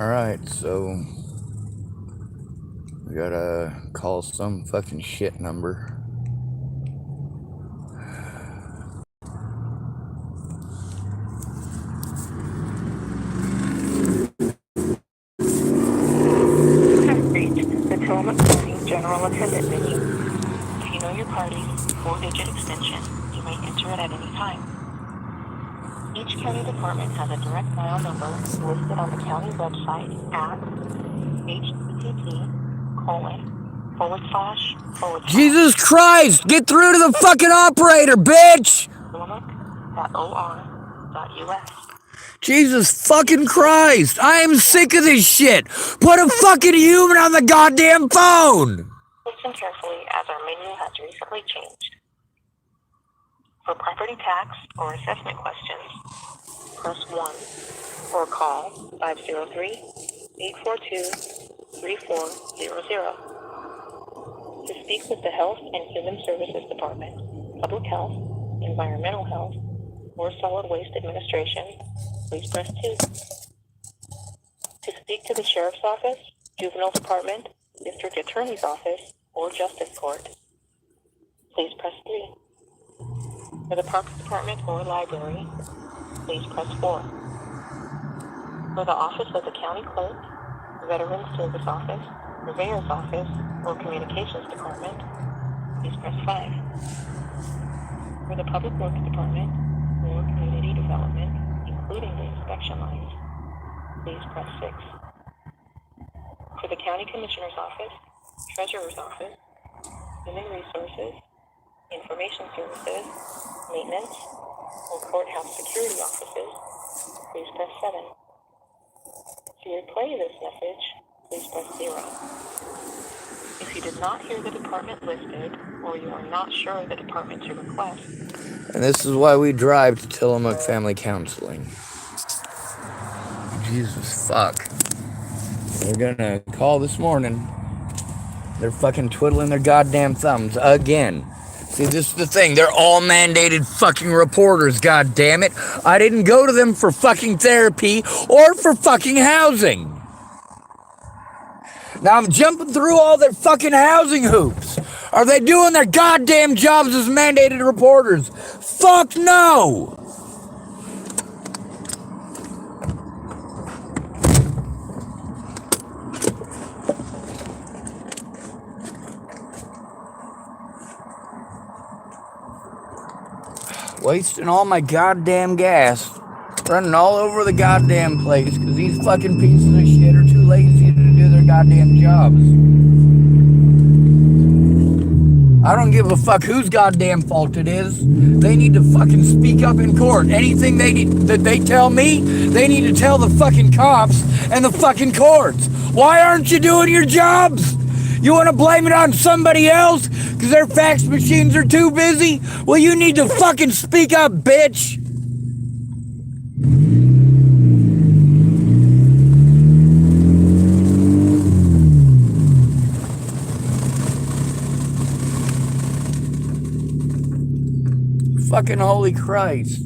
Alright, so we gotta call some fucking shit number. The Tillamook County General Attendant menu. If you know your party's 4-digit extension, you may enter it at any time. Each county department has a direct dial number listed on the county website at http:// Jesus Christ! Get through to the fucking operator, bitch! tillamook.or.us. Jesus fucking Christ! I am sick of this shit! Put a fucking human on the goddamn phone! Listen carefully as our menu has recently changed. For property tax or assessment questions, press 1 or call 503-842-3400. To speak with the Health and Human Services Department, Public Health, Environmental Health, or Solid Waste Administration, please press 2. To speak to the Sheriff's Office, Juvenile Department, District Attorney's Office, or Justice Court, please press 3. For the Parks Department or Library, please press 4. For the Office of the County Clerk, Veterans Service Office, Surveyor's Office, or Communications Department, please press 5. For the Public Works Department or Community Development, including the inspection lines, please press 6. For the County Commissioner's Office, Treasurer's Office, Human Resources, Information Services, Maintenance, or Courthouse Security Offices, please press 7. To replay this message, please press 0. If you did not hear the department listed, or you are not sure of the department to request, And this is why we drive to Tillamook Family Counseling. Jesus fuck. They're gonna call this morning. They're fucking twiddling their goddamn thumbs again. See, this is the thing. They're all mandated fucking reporters, god damn it. I didn't go to them for fucking therapy or for fucking housing. Now I'm jumping through all their fucking housing hoops. Are they doing their goddamn jobs as mandated reporters? Fuck no! Wasting all my goddamn gas. Running all over the goddamn place because these fucking pieces of shit are too lazy to do their goddamn jobs. I don't give a fuck whose goddamn fault it is. They need to fucking speak up in court. Anything that they tell me, they need to tell the fucking cops and the fucking courts. Why aren't you doing your jobs? You want to blame it on somebody else because their fax machines are too busy? Well, you need to fucking speak up, bitch. Fucking holy Christ.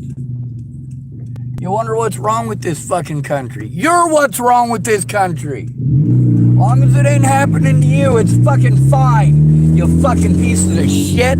You wonder what's wrong with this fucking country. You're what's wrong with this country. As long as it ain't happening to you, it's fucking fine. You fucking pieces of shit.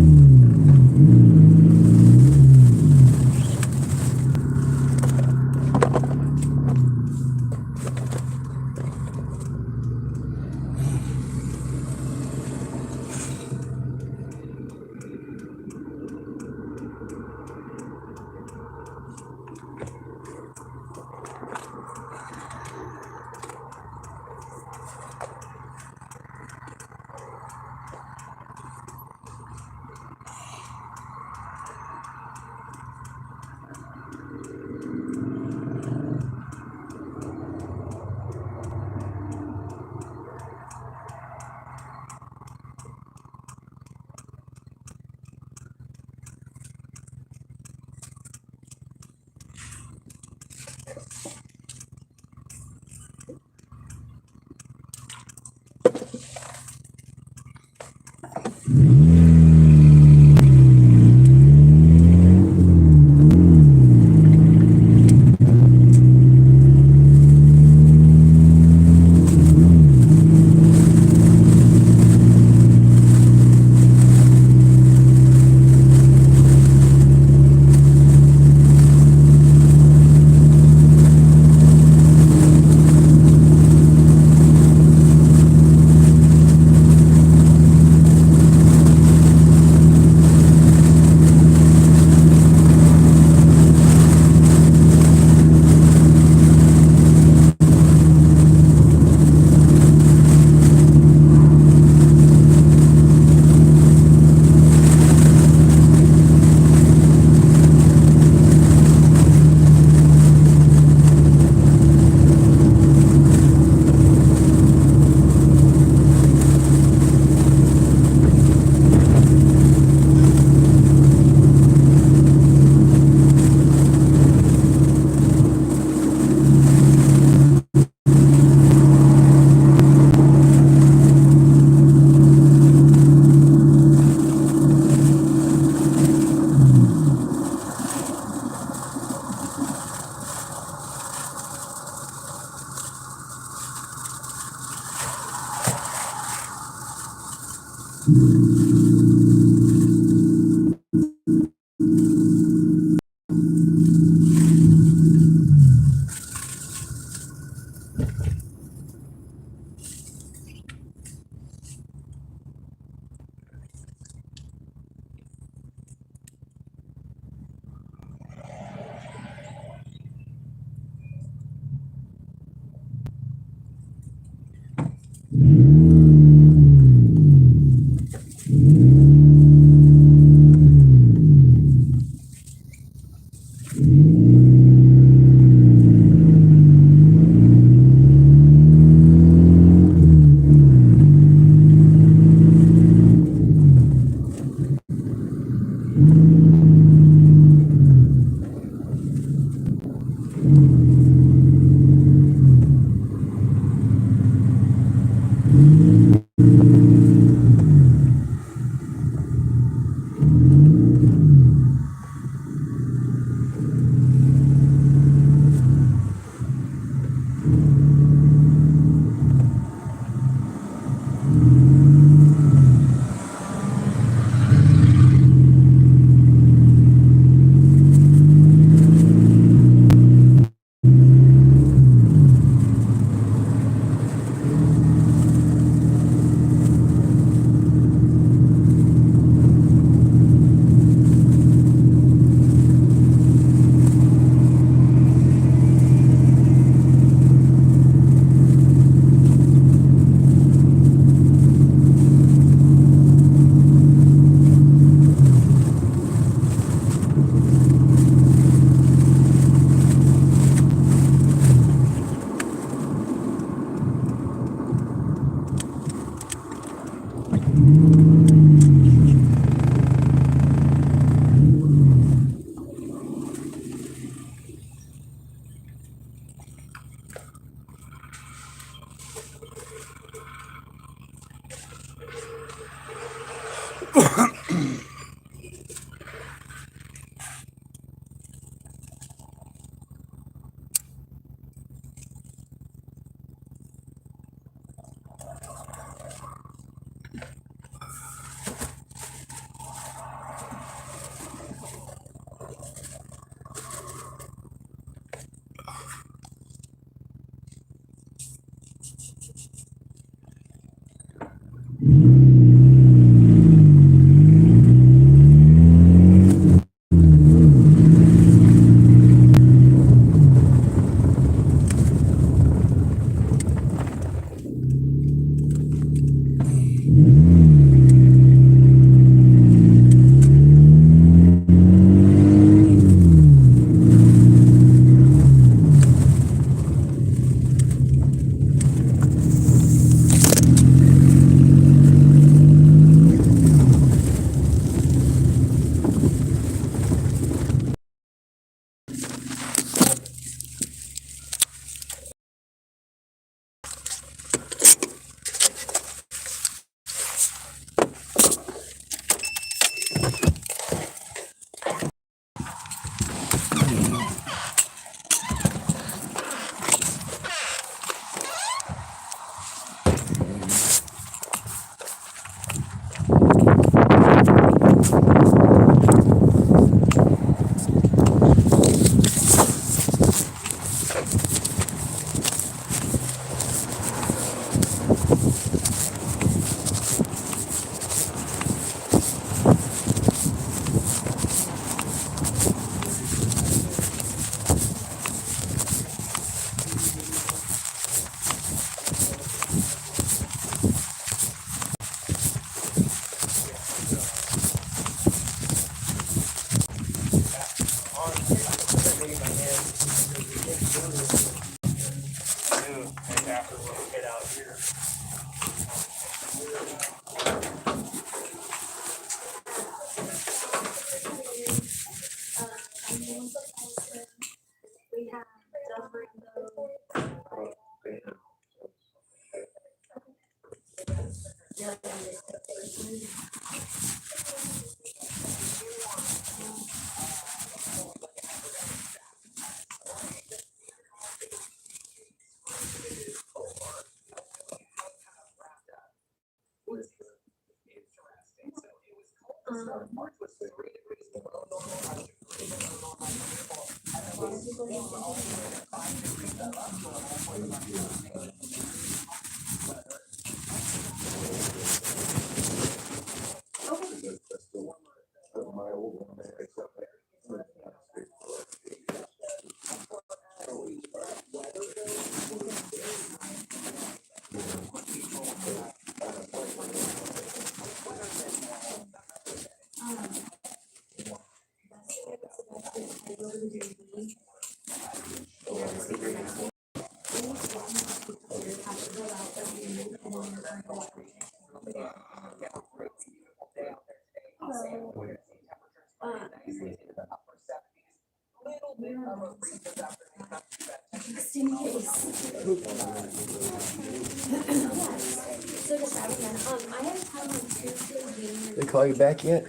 They call you back yet?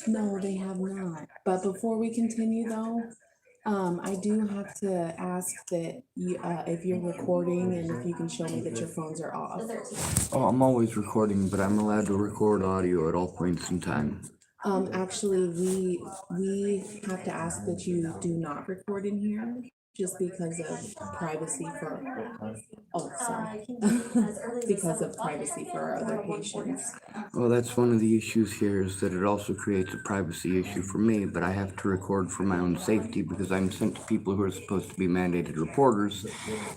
No, they have not. But before we continue though, I do have to ask that you, if you're recording and if you can show me that your phones are off. Oh, I'm always recording, but I'm allowed to record audio at all points in time. Actually, we have to ask that you do not record in here just because of privacy for, because of privacy for our other patients. Well, that's one of the issues here is that it also creates a privacy issue for me, but I have to record for my own safety because I'm sent to people who are supposed to be mandated reporters.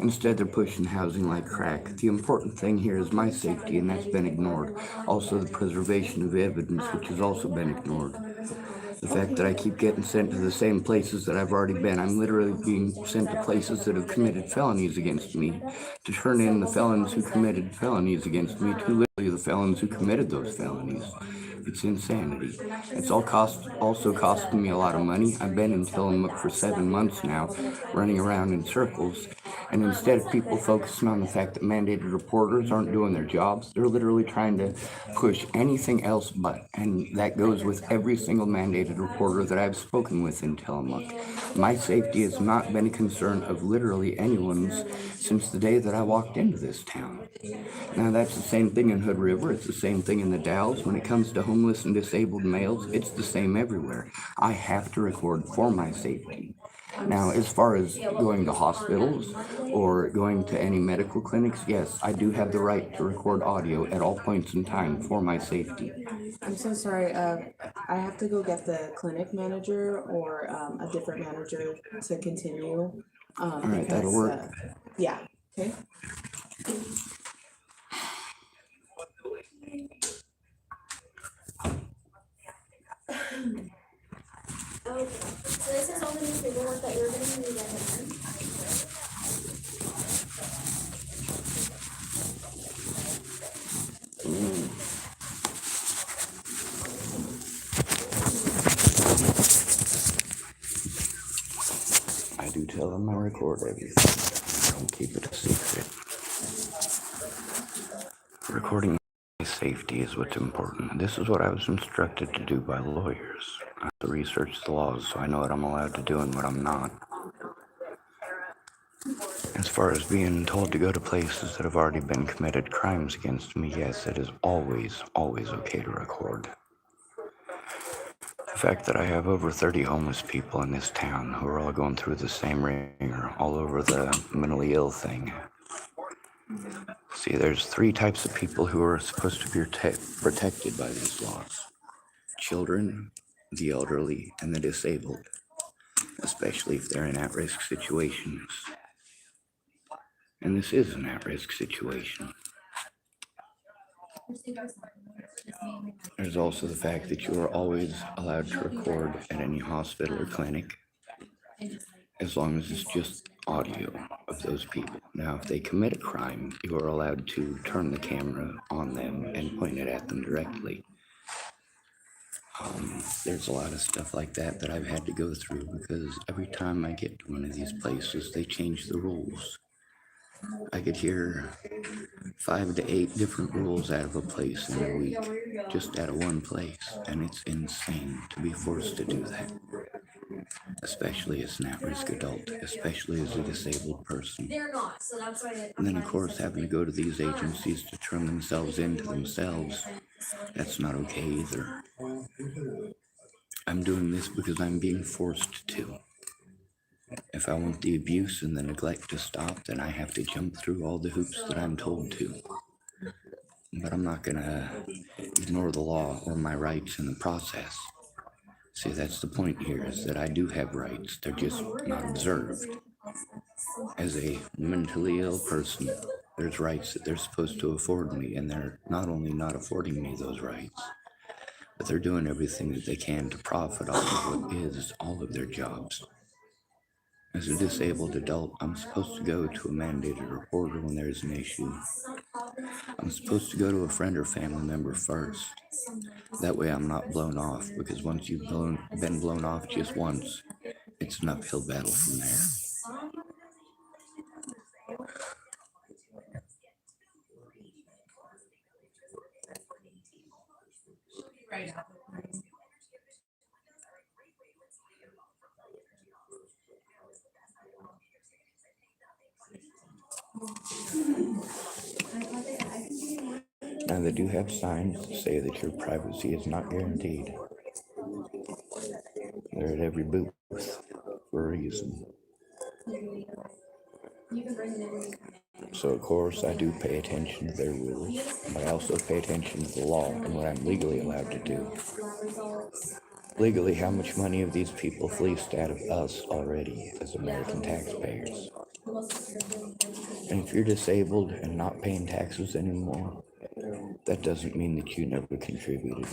Instead, they're pushing housing like crack. The important thing here is my safety, and that's been ignored. Also, the preservation of evidence, which has also been ignored. The fact that I keep getting sent to the same places that I've already been. I'm literally being sent to places that have committed felonies against me to turn in the felons who committed felonies against me to literally the felons who committed those felonies. It's insanity. It's also costing me a lot of money. I've been in Tillamook for 7 months now, running around in circles. And instead of people focusing on the fact that mandated reporters aren't doing their jobs, they're literally trying to push anything else but. And that goes with every single mandated reporter that I've spoken with in Tillamook. My safety has not been a concern of literally anyone's since the day that I walked into this town. Now that's the same thing in Hood River, it's the same thing in the Dalles. When it comes to homeless and disabled males, it's the same everywhere. I have to record for my safety. Now, as far as going to hospitals or going to any medical clinics, yes, I do have the right to record audio at all points in time for my safety. I'm so sorry, I have to go get the clinic manager or, a different manager to continue. All right, that'll work. Yeah, okay. Okay, so this is all the new paperwork that you're gonna need in here. I do tell them I record everything. I don't keep it a secret. Recording my safety is what's important. This is what I was instructed to do by lawyers. I have to research the laws so I know what I'm allowed to do and what I'm not. As far as being told to go to places that have already been committed crimes against me, yes, it is always okay to record. The fact that I have over 30 homeless people in this town who are all going through the same ringer, all over the mentally ill thing. See, there's 3 types of people who are supposed to be protected by these laws. Children, the elderly, and the disabled, especially if they're in at-risk situations. And this is an at-risk situation. There's also the fact that you are always allowed to record at any hospital or clinic, as long as it's just audio of those people. Now, if they commit a crime, you are allowed to turn the camera on them and point it at them directly. There's a lot of stuff like that that I've had to go through because every time I get to one of these places, they change the rules. I could hear 5 to 8 different rules out of a place in a week, just out of one place, and it's insane to be forced to do that. especially as an at-risk adult, especially as a disabled person. They're not, so that's why. And then, of course, having to go to these agencies to turn themselves into themselves, that's not okay either. I'm doing this because I'm being forced to. If I want the abuse and the neglect to stop, then I have to jump through all the hoops that I'm told to. But I'm not gonna ignore the law or my rights in the process. See, that's the point here, is that I do have rights. They're just not observed. As a mentally ill person, there's rights that they're supposed to afford me, and they're not only not affording me those rights, but they're doing everything that they can to profit off of what is all of their jobs. As a disabled adult, I'm supposed to go to a mandated reporter when there's an issue. I'm supposed to go to a friend or family member first. That way I'm not blown off, because once you've been blown off just once, it's an uphill battle from there. Now, they do have signs that say that your privacy is not guaranteed. They're at every booth for a reason. So, of course, I do pay attention to their rules, but I also pay attention to the law and what I'm legally allowed to do. Legally, how much money have these people fleeced out of us already as American taxpayers? And if you're disabled and not paying taxes anymore, that doesn't mean that you never contributed.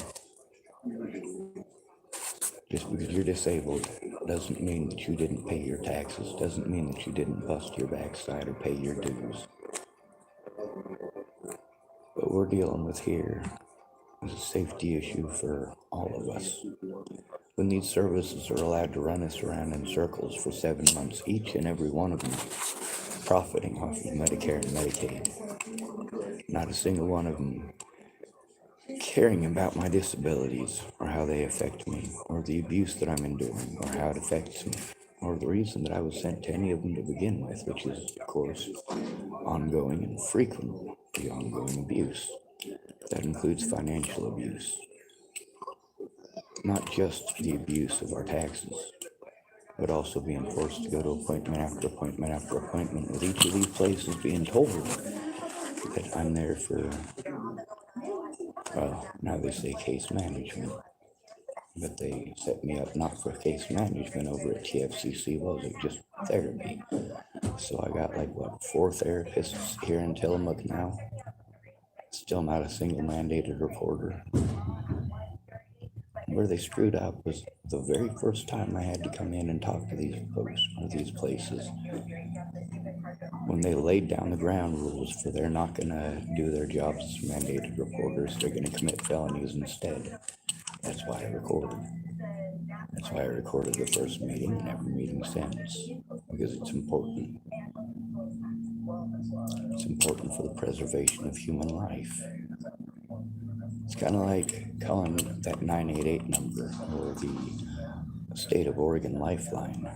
Just because you're disabled doesn't mean that you didn't pay your taxes, doesn't mean that you didn't bust your backside or pay your dues. What we're dealing with here is a safety issue for all of us. When these services are allowed to run us around in circles for 7 months, each and every one of them profiting off of Medicare and Medicaid, not a single one of them caring about my disabilities or how they affect me, or the abuse that I'm enduring, or how it affects me, or the reason that I was sent to any of them to begin with, which is, of course, ongoing and frequently ongoing abuse. That includes financial abuse. Not just the abuse of our taxes, but also being forced to go to appointment after appointment after appointment with each of these places, being told that I'm there for, well, now they say case management, but they set me up not for case management over at TFCC, was it just therapy? So I got 4 therapists here in Tillamook now. Still not a single mandated reporter. Where they screwed up was the very first time I had to come in and talk to these folks or these places. When they laid down the ground rules for they're not going to do their jobs as mandated reporters, they're going to commit felonies instead. That's why I recorded. That's why I recorded the first meeting and every meeting since, because it's important. It's important for the preservation of human life. It's kind of like calling that 988 number or the state of Oregon lifeline.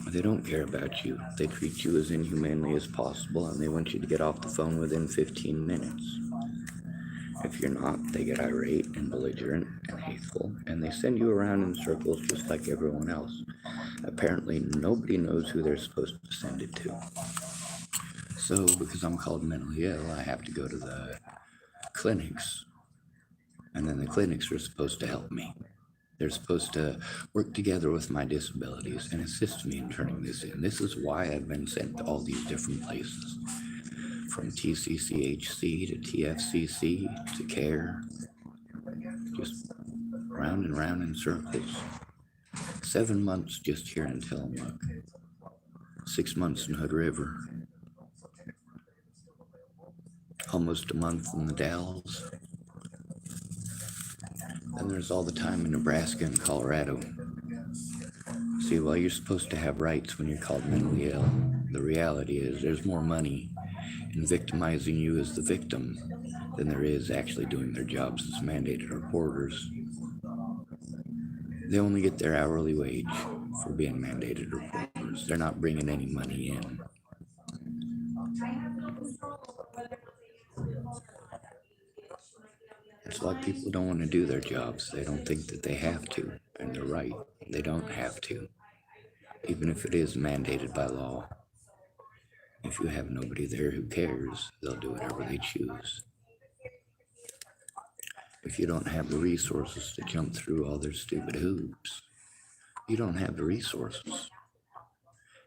They don't care about you. They treat you as inhumanely as possible, and they want you to get off the phone within 15 minutes. If you're not, they get irate and belligerent and hateful, and they send you around in circles just like everyone else. Apparently, nobody knows who they're supposed to send it to. So, because I'm called mentally ill, I have to go to the clinics, and then the clinics are supposed to help me. They're supposed to work together with my disabilities and assist me in turning this in. This is why I've been sent to all these different places, from TCCHC to TFCC to CARE, just round and round in circles. 7 months just here in Tillamook, 6 months in Hood River, almost a month in the Dalles. Then there's all the time in Nebraska and Colorado. See, while you're supposed to have rights when you're called mentally ill, the reality is there's more money in victimizing you as the victim than there is actually doing their jobs as mandated reporters. They only get their hourly wage for being mandated reporters. They're not bringing any money in. It's like people don't want to do their jobs. They don't think that they have to. And they're right. They don't have to. Even if it is mandated by law. If you have nobody there who cares, they'll do whatever they choose. If you don't have the resources to jump through all their stupid hoops, you don't have the resources.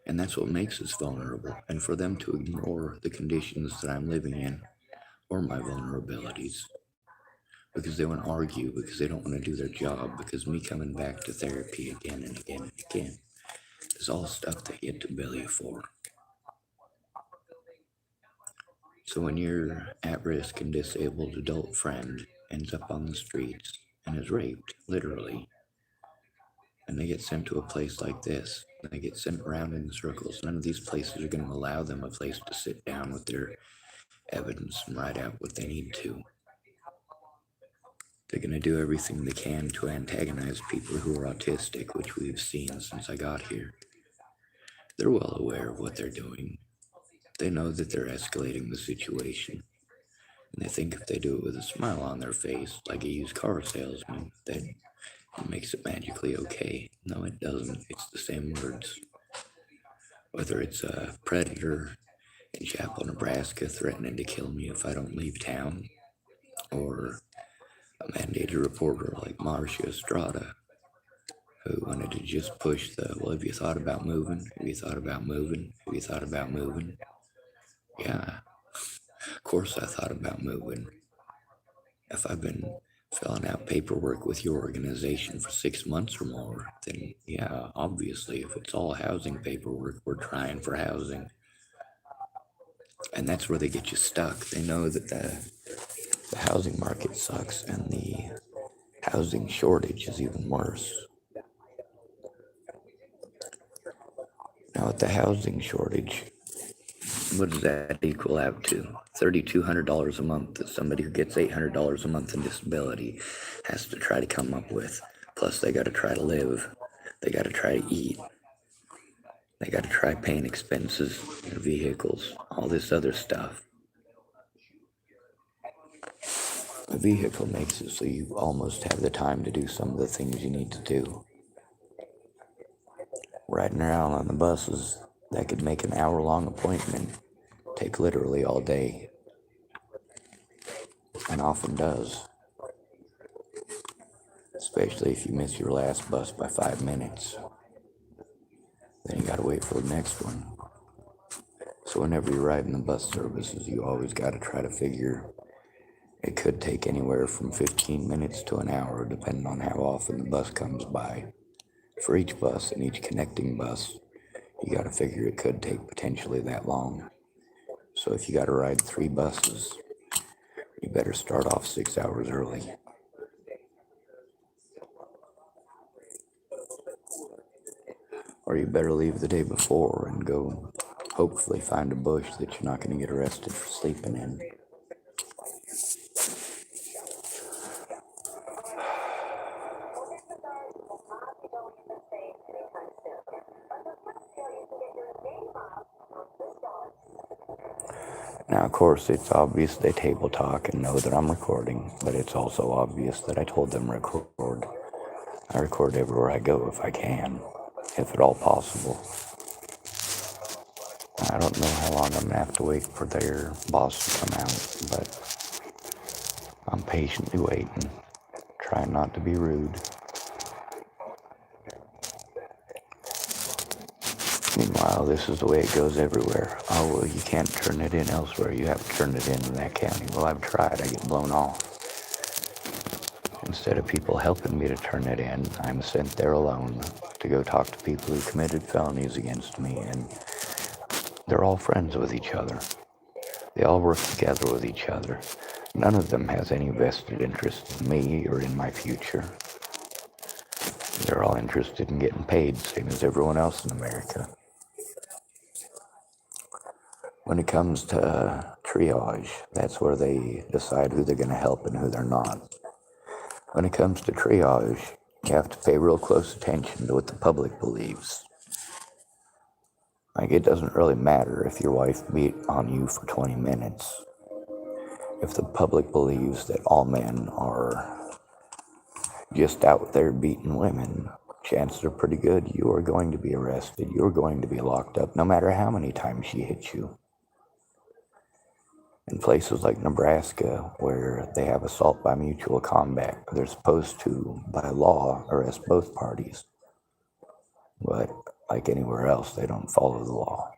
And that's what makes us vulnerable. And for them to ignore the conditions that I'm living in or my vulnerabilities because they want to argue, because they don't want to do their job, because me coming back to therapy again and again and again is all stuff they get to bill you for. So when your at-risk and disabled adult friend ends up on the streets and is raped, literally, and they get sent to a place like this, and they get sent around in circles, none of these places are going to allow them a place to sit down with their evidence and write out what they need to. They're going to do everything they can to antagonize people who are autistic, which we've seen since I got here. They're well aware of what they're doing. They know that they're escalating the situation. And they think if they do it with a smile on their face, like a used car salesman, that it makes it magically okay. No, it doesn't. It's the same words. Whether it's a predator in Chapel, Nebraska threatening to kill me if I don't leave town, or a mandated reporter like Marcia Estrada, who wanted to just push the, well, have you thought about moving? Have you thought about moving? Have you thought about moving? Yeah, of course I thought about moving. If I've been filling out paperwork with your organization for 6 months or more, then yeah, obviously, if it's all housing paperwork, we're trying for housing. And that's where they get you stuck. They know that the housing market sucks and the housing shortage is even worse. Now, with the housing shortage, what does that equal out to? $3,200 a month that somebody who gets $800 a month in disability has to try to come up with. Plus, they got to try to live. They got to try to eat. They got to try paying expenses, their vehicles, all this other stuff. A vehicle makes it so you almost have the time to do some of the things you need to do. Riding around on the buses, that could make an hour-long appointment take literally all day, and often does, especially if you miss your last bus by 5 minutes. Then you gotta wait for the next one. So whenever you're riding the bus services, you always gotta try to figure it could take anywhere from 15 minutes to an hour, depending on how often the bus comes by. For each bus and each connecting bus, you gotta figure it could take potentially that long. So if you gotta ride 3 buses, you better start off 6 hours early. Or you better leave the day before and go hopefully find a bush that you're not going to get arrested for sleeping in. Now, of course, it's obvious they table talk and know that I'm recording, but it's also obvious that I told them record. I record everywhere I go if I can, if at all possible. I don't know how long I'm going to have to wait for their boss to come out, but I'm patiently waiting, trying not to be rude. Meanwhile, this is the way it goes everywhere. Oh, well, you can't turn it in elsewhere. You have to turn it in that county. Well, I've tried. I get blown off. Instead of people helping me to turn it in, I'm sent there alone to go talk to people who committed felonies against me, and they're all friends with each other. They all work together with each other. None of them has any vested interest in me or in my future. They're all interested in getting paid, same as everyone else in America. When it comes to triage, that's where they decide who they're going to help and who they're not. When it comes to triage, You have to pay real close attention to what the public believes. Like, it doesn't really matter if your wife beat on you for 20 minutes. If the public believes that all men are just out there beating women, chances are pretty good you are going to be arrested. You're going to be locked up no matter how many times she hits you. In places like Nebraska, where they have assault by mutual combat, they're supposed to, by law, arrest both parties. But like anywhere else, they don't follow the law.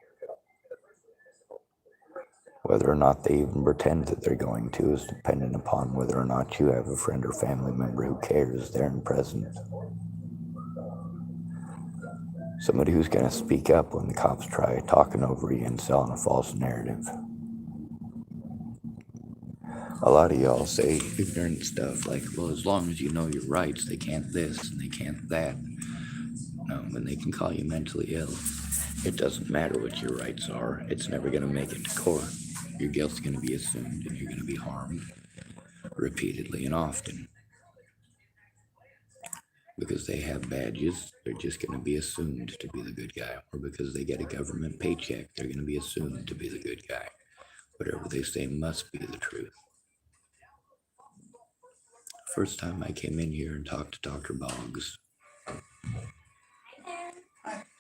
Whether or not they even pretend that they're going to is dependent upon whether or not you have a friend or family member who cares there and present. Somebody who's going to speak up when the cops try talking over you and selling a false narrative. A lot of y'all say ignorant stuff like, well, as long as you know your rights, they can't this and they can't that. No, when they can call you mentally ill. It doesn't matter what your rights are. It's never going to make it to court. Your guilt's going to be assumed and you're going to be harmed repeatedly and often. Because they have badges, they're just going to be assumed to be the good guy. Or because they get a government paycheck, they're going to be assumed to be the good guy. Whatever they say must be the truth. First time I came in here and talked to Dr. Boggs,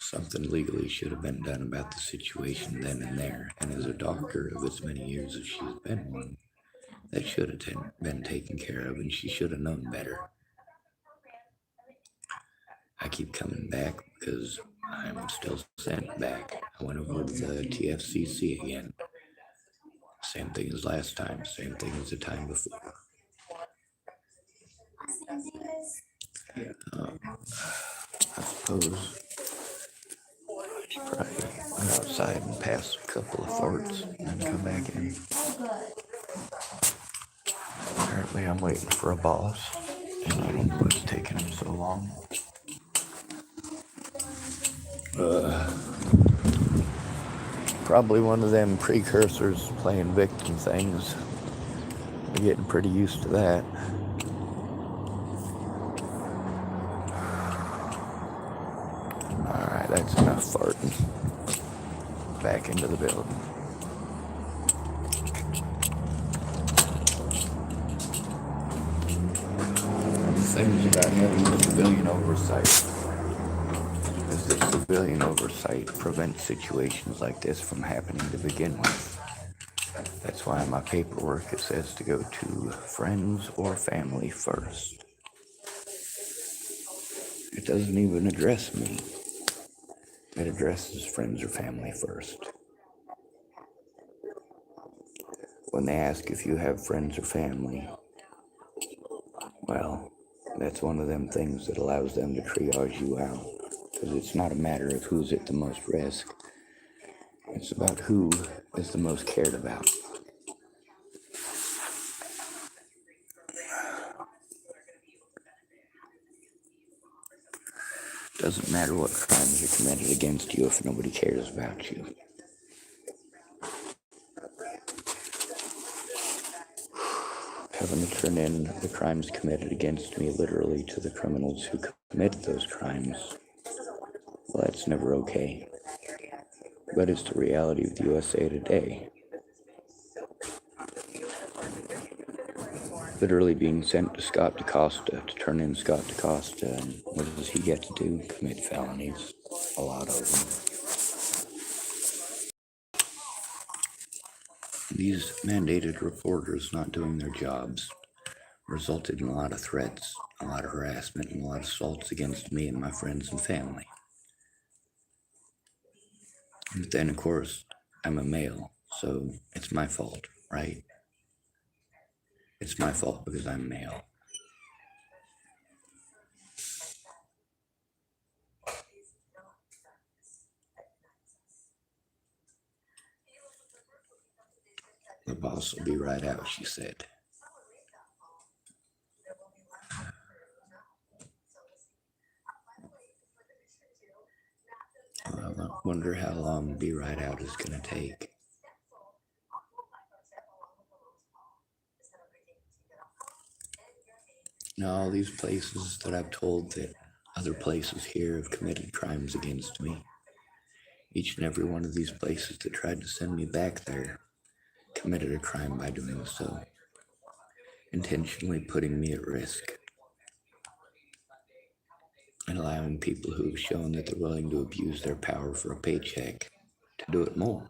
something legally should have been done about the situation then and there. And as a doctor of as many years as she's been one, that should have been taken care of, and she should have known better. I keep coming back because I'm still sent back. I went over to the TFCC again. Same thing as last time, same thing as the time before. I suppose I should probably go outside and pass a couple of farts and then come back in. Apparently I'm waiting for a boss, and I don't know what's taking him so long. Probably one of them precursors playing victim things. We're getting pretty used to that. Alright, that's enough farting. Back into the building. The things about having civilian oversight is that civilian oversight prevents situations like this from happening to begin with. That's why in my paperwork it says to go to friends or family first. It doesn't even address me. It addresses friends or family first. When they ask if you have friends or family, well, that's one of them things that allows them to triage you out. Because it's not a matter of who's at the most risk. It's about who is the most cared about. Doesn't matter what crimes are committed against you if nobody cares about you. Having to turn in the crimes committed against me literally to the criminals who committed those crimes, well, that's never okay. But it's the reality of the USA today. Literally being sent to Scott DaCosta to turn in Scott DaCosta, and what does he get to do? Commit felonies. A lot of them. These mandated reporters not doing their jobs resulted in a lot of threats, a lot of harassment, and a lot of assaults against me and my friends and family. But then, of course, I'm a male, so it's my fault, right? It's my fault because I'm male. The boss will be right out, she said. Well, I wonder how long be right out is going to take. Now, all these places that I've told that other places here have committed crimes against me, each and every one of these places that tried to send me back there committed a crime by doing so, intentionally putting me at risk and allowing people who have shown that they're willing to abuse their power for a paycheck to do it more.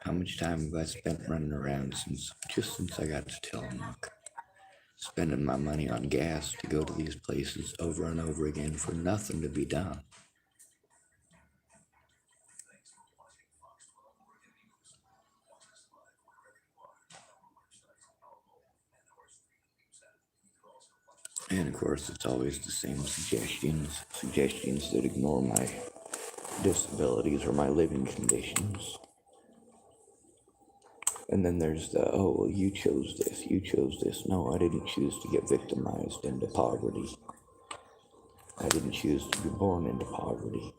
How much time have I spent running around since I got to Tillamook, spending my money on gas to go to these places over and over again for nothing to be done? And of course, it's always the same suggestions that ignore my disabilities or my living conditions. And then there's the, oh, well, you chose this. No, I didn't choose to get victimized into poverty. I didn't choose to be born into poverty.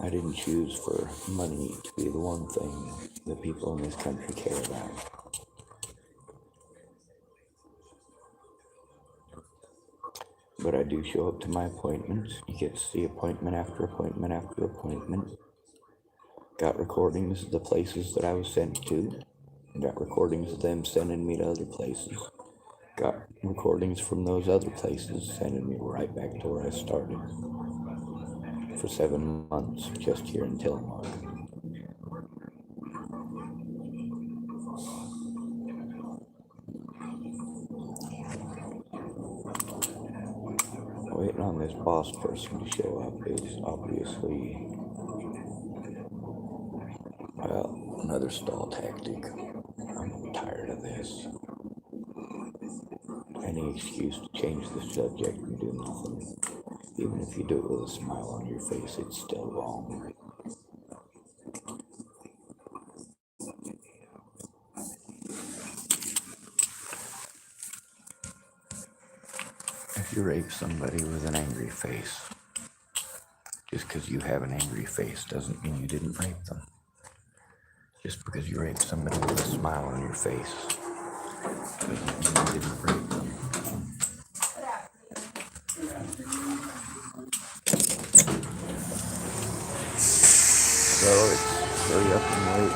I didn't choose for money to be the one thing that people in this country care about. But I do show up to my appointments. You get to see appointment after appointment after appointment. Got recordings of the places that I was sent to. Got recordings of them sending me to other places. Got recordings from those other places sending me right back to where I started. For 7 months, just here in Tillamook. Waiting on this boss person to show up is obviously, well, another stall tactic. I'm tired of this. Any excuse to change the subject and do nothing. Even if you do it with a smile on your face, it's still wrong. If you rape somebody with an angry face, just because you have an angry face doesn't mean you didn't rape them. Just because you rape somebody with a smile on your face doesn't mean you didn't rape them. So it's hurry up and wait,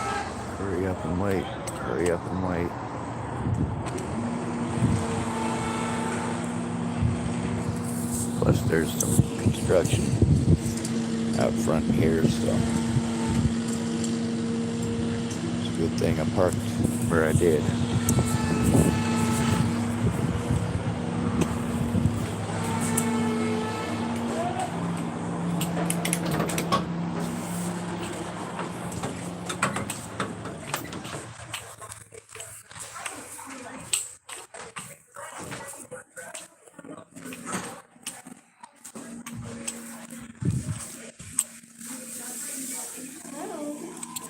hurry up and wait, hurry up and wait. Plus there's some construction out front here, so it's a good thing I parked where I did.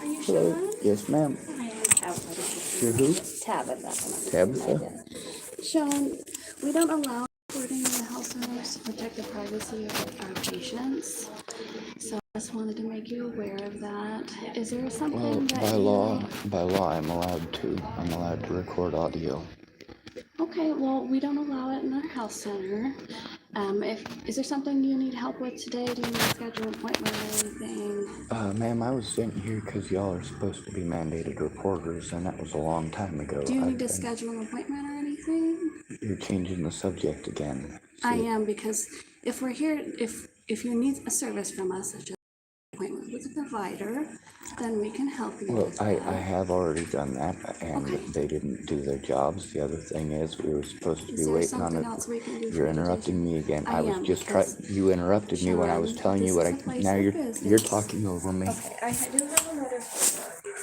Are you Hello. Sean? Yes, ma'am. You're who? Tabitha. Tabitha? Sean, we don't allow recording in the health centers to protect the privacy of our patients. So I just wanted to make you aware of that. Is there something Well, that by law, I'm allowed to record audio. Okay, well, we don't allow it in our health center. Is there something you need help with today? Do you need to schedule an appointment or anything? Ma'am, I was sent here because y'all are supposed to be mandated reporters, and that was a long time ago. Do you need to schedule an appointment or anything? You're changing the subject again. I am, because if we're here, if you need a service from us, such as an appointment with a provider, then we can help you Well, with I that. have already done that, and Okay. they didn't do their jobs. The other thing is, we were supposed to Is be there waiting on something it. else we can do You're for you interrupting me again. I I was am, just trying. because, You interrupted me when I was Sean, telling you this what is a place Now of you're business. talking over me. Okay, I do have a letter for you.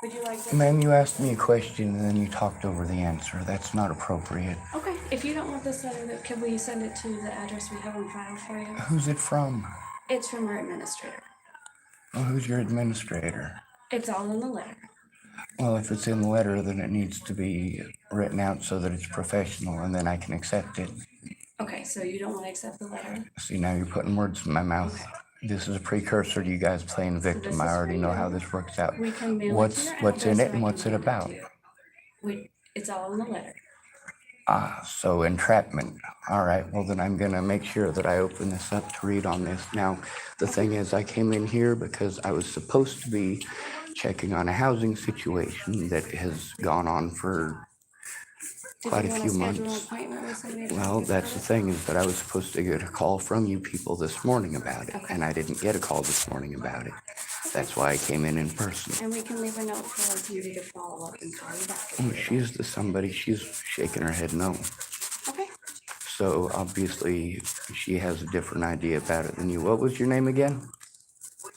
Would you like to? Ma'am, you asked me a question and then you talked over the answer. That's not appropriate. Okay, if you don't want this letter, can we send it to the address we have on file for you? Who's it from? It's from our administrator. Well, who's your administrator? It's all in the letter. Well, if it's in the letter, then it needs to be written out so that it's professional, and then I can accept it. Okay, so you don't want to accept the letter? See, now you're putting words in my mouth. This is a precursor to you guys playing victim. This I is for already know you. how this works out. We can mail it to What's your what's in address, it or and I what's can it give to about? you. It's all in the letter. So entrapment. All right, well then I'm gonna make sure that I open this up to read on this. Now, the thing is, I came in here because I was supposed to be checking on a housing situation that has gone on for Did quite you a want few to schedule an months. appointment with somebody to Well, talk that's the about thing, is that I was supposed to get a call from you people this morning about it, Okay. and I didn't get a call this morning about it. That's why I came in person. it? And we can leave a note for somebody to follow up and call you back. Oh, she's the somebody, she's shaking her head no. Okay. So obviously, she has a different idea about it than you. What was your name again?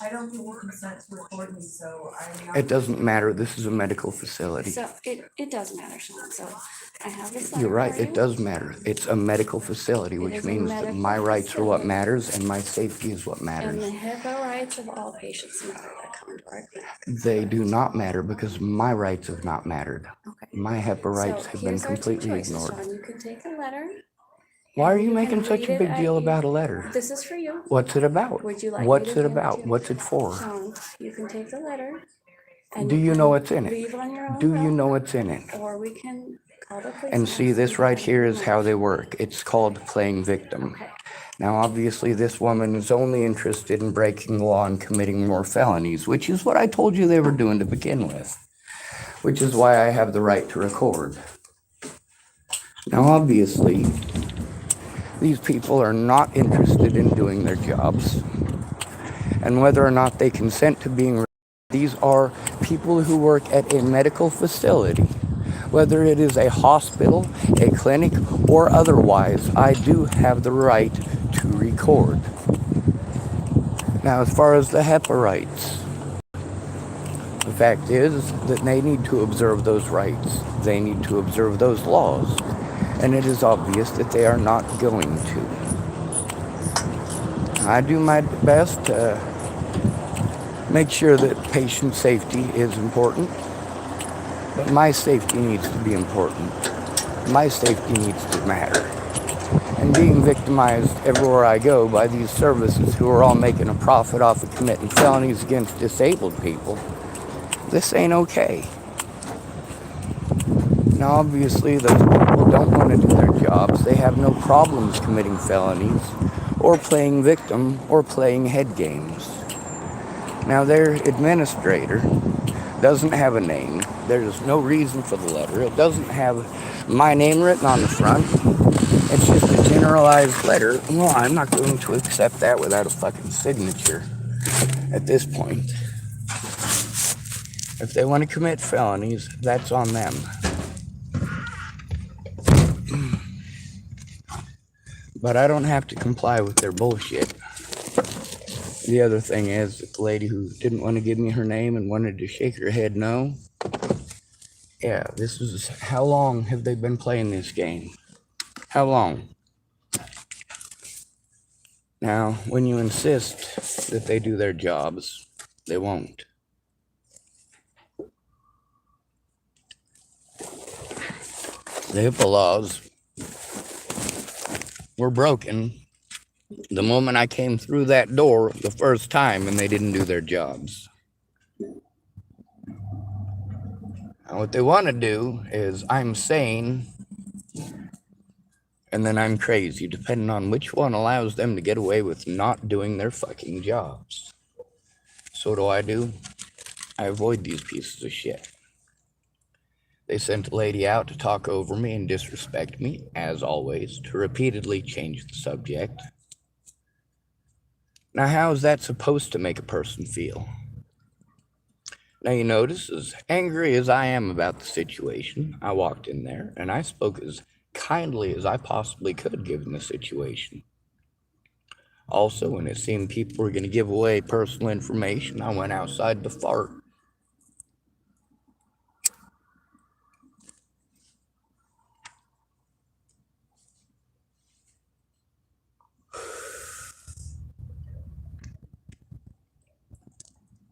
I don't think we consent to recording, so I'm not. It doesn't matter. This is a medical facility. So it does matter, Sean. So I have this letter You're right. for It you. does matter. It's a medical facility, It which is a means that medical my rights are what facility. matters and my safety is what And matters. the HIPAA rights of all patients matter that come into our clinic. They do not matter because my rights have not mattered. Okay. My HEPA rights So have been here's our two completely choices, ignored. Sean. You can take a letter. Why are and you can making such read a it big at deal your- about a letter? This is for you. What's it about? Would you like me What's to it hand about? to you? What's it for? Sean, you can take the letter. And Do you can know what's in it? Leave on your own Do you will, know what's in it? or we can call the police. And see, this right here is how they work. It's called playing victim. Okay. Now, obviously, this woman is only interested in breaking the law and committing more felonies, which is what I told you they were doing to begin with, which is why I have the right to record. Now, obviously, these people are not interested in doing their jobs, and whether or not they consent to being, these are people who work at a medical facility. Whether it is a hospital, a clinic, or otherwise, I do have the right to record. Now, as far as the HEPA rights, the fact is that they need to observe those rights. They need to observe those laws. And it is obvious that they are not going to. I do my best to make sure that patient safety is important. But my safety needs to be important. My safety needs to matter. And being victimized everywhere I go by these services who are all making a profit off of committing felonies against disabled people, this ain't okay. Now, obviously, those people don't want to do their jobs. They have no problems committing felonies or playing victim or playing head games. Now, their administrator doesn't have a name. There's no reason for the letter. It doesn't have my name written on the front. It's just a generalized letter. Well, I'm not going to accept that without a fucking signature at this point. If they want to commit felonies, that's on them. But I don't have to comply with their bullshit. The other thing is that the lady who didn't want to give me her name and wanted to shake her head no. Yeah, this is, how long have they been playing this game? How long? Now, when you insist that they do their jobs, they won't. The HIPAA laws were broken the moment I came through that door the first time and they didn't do their jobs. Now, what they want to do is I'm sane and then I'm crazy, depending on which one allows them to get away with not doing their fucking jobs. So what do? I avoid these pieces of shit. They sent a lady out to talk over me and disrespect me, as always, to repeatedly change the subject. Now, how is that supposed to make a person feel? Now, you notice, as angry as I am about the situation, I walked in there and I spoke as kindly as I possibly could given the situation. Also, when it seemed people were going to give away personal information, I went outside to fart.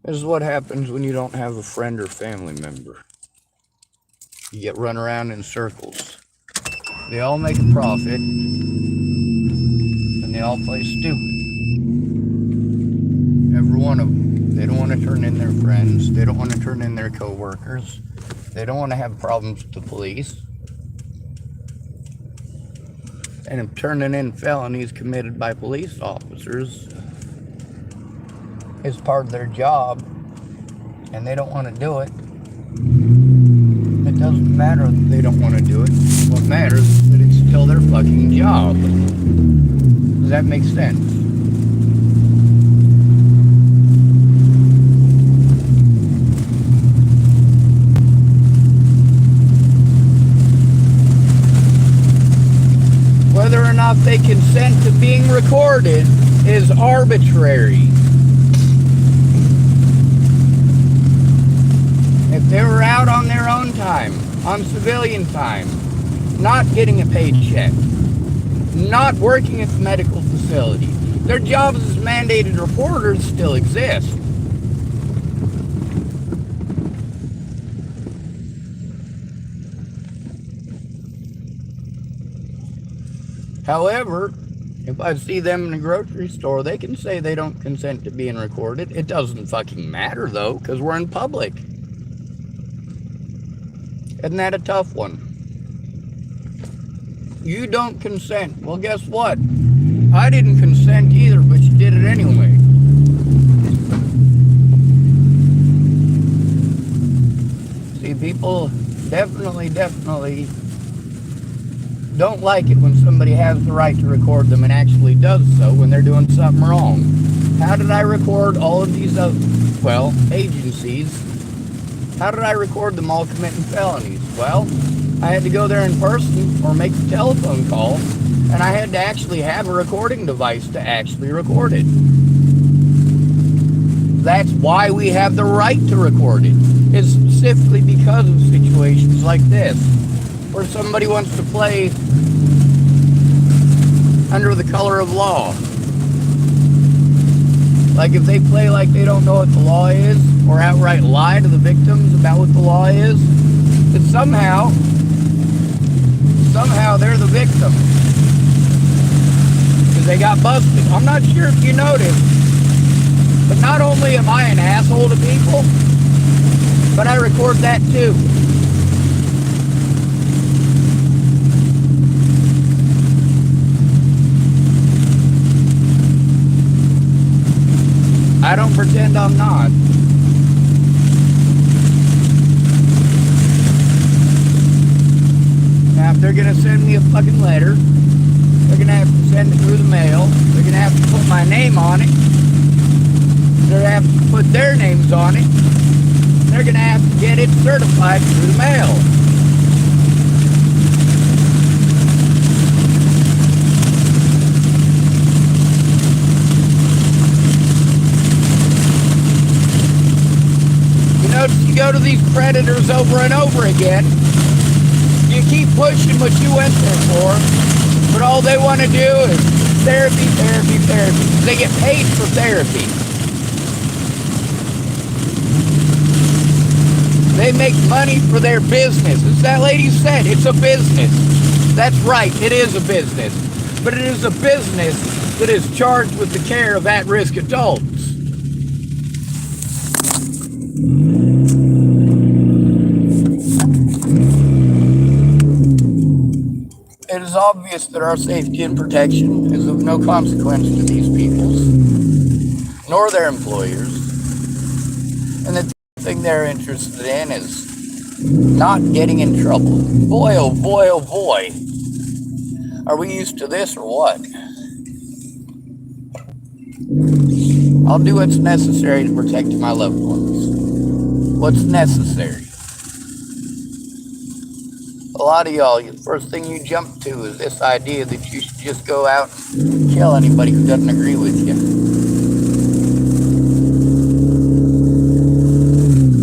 This is what happens when you don't have a friend or family member. You get run around in circles. They all make a profit, and they all play stupid. want to turn in their friends. They don't want to turn in their co-workers. They don't want to have problems with the police. And if turning in felonies committed by police officers is part of their job, and they don't want to do it, it doesn't matter if they don't want to do it. What matters is that it's still their fucking job. Does that make sense? Whether or not they consent to being recorded is arbitrary. If they were out on their own time, on civilian time, not getting a paycheck, not working at the medical facility, their jobs as mandated reporters still exist. However, if I see them in a grocery store, they can say they don't consent to being recorded. It doesn't fucking matter though, because we're in public. Isn't that a tough one? You don't consent. Well, guess what? I didn't consent either, but you did it anyway. See, people definitely don't like it when somebody has the right to record them and actually does so when they're doing something wrong. How did I record all of these agencies? How did I record them all committing felonies? Well, I had to go there in person or make a telephone call, and I had to actually have a recording device to actually record it. That's why we have the right to record it. It's specifically because of situations like this, where somebody wants to play under the color of law. Like if they play like they don't know what the law is, or outright lie to the victims about what the law is, that somehow they're the victim. Because they got busted. I'm not sure if you noticed, but not only am I an asshole to people, but I record that too. I don't pretend I'm not. Now, if they're gonna send me a fucking letter, they're gonna have to send it through the mail. They're gonna have to put my name on it. They're gonna have to put their names on it. They're gonna have to get it certified through the mail. You go to these predators over and over again. You keep pushing what you went there for, but all they want to do is therapy. They get paid for therapy. They make money for their business. As that lady said, it's a business. That's right, it is a business. But it is a business that is charged with the care of at-risk adults. It is obvious that our safety and protection is of no consequence to these peoples, nor their employers, and that the thing they're interested in is not getting in trouble. Boy, oh boy, oh boy. Are we used to this or what? I'll do what's necessary to protect my loved ones. What's necessary. A lot of y'all, the first thing you jump to is this idea that you should just go out and kill anybody who doesn't agree with you.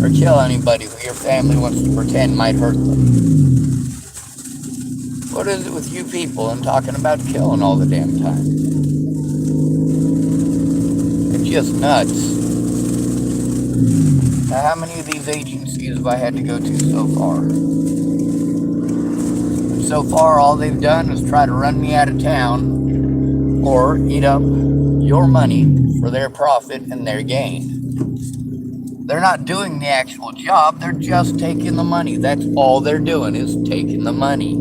Or kill anybody who your family wants to pretend might hurt them. What is it with you people and talking about killing all the damn time? It's just nuts. Now, how many of these agencies have I had to go to so far? So far, all they've done is try to run me out of town or eat up your money for their profit and their gain. They're not doing the actual job, they're just taking the money. That's all they're doing is taking the money.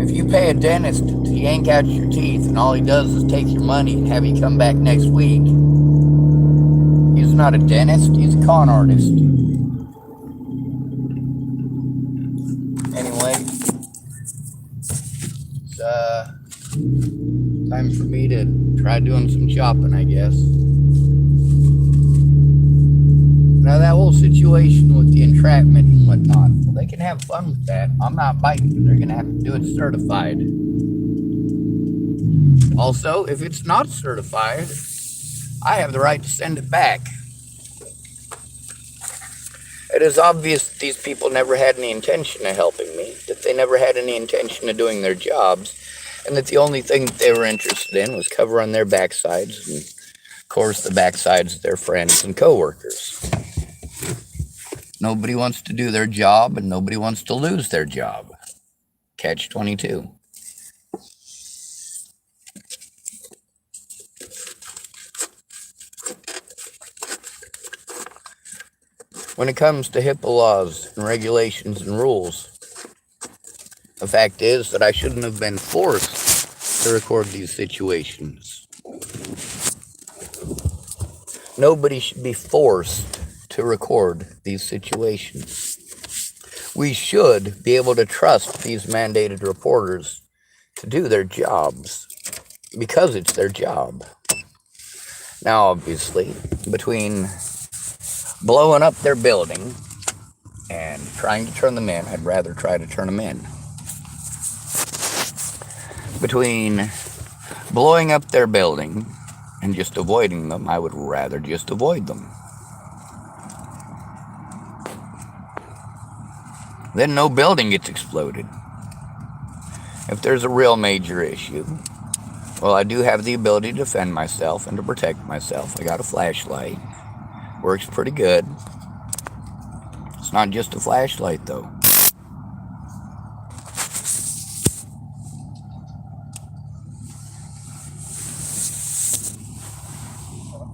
If you pay a dentist to yank out your teeth and all he does is take your money and have you come back next week, he's not a dentist, he's a con artist. Anyway, it's time for me to try doing some shopping, I guess. Now that whole situation with the entrapment and whatnot, well, they can have fun with that. I'm not biting. They're gonna have to do it certified. Also, if it's not certified, I have the right to send it back. It is obvious that these people never had any intention of helping me, that they never had any intention of doing their jobs, and that the only thing that they were interested in was covering their backsides, and of course the backsides of their friends and coworkers. Nobody wants to do their job, and nobody wants to lose their job. Catch 22. When it comes to HIPAA laws and regulations and rules, the fact is that I shouldn't have been forced to record these situations. Nobody should be forced to record these situations. We should be able to trust these mandated reporters to do their jobs because it's their job. Now, obviously, between blowing up their building and trying to turn them in, I'd rather try to turn them in. Between blowing up their building and just avoiding them, I would rather just avoid them. Then no building gets exploded. If there's a real major issue, well, I do have the ability to defend myself and to protect myself. I got a flashlight. Works pretty good. It's not just a flashlight, though.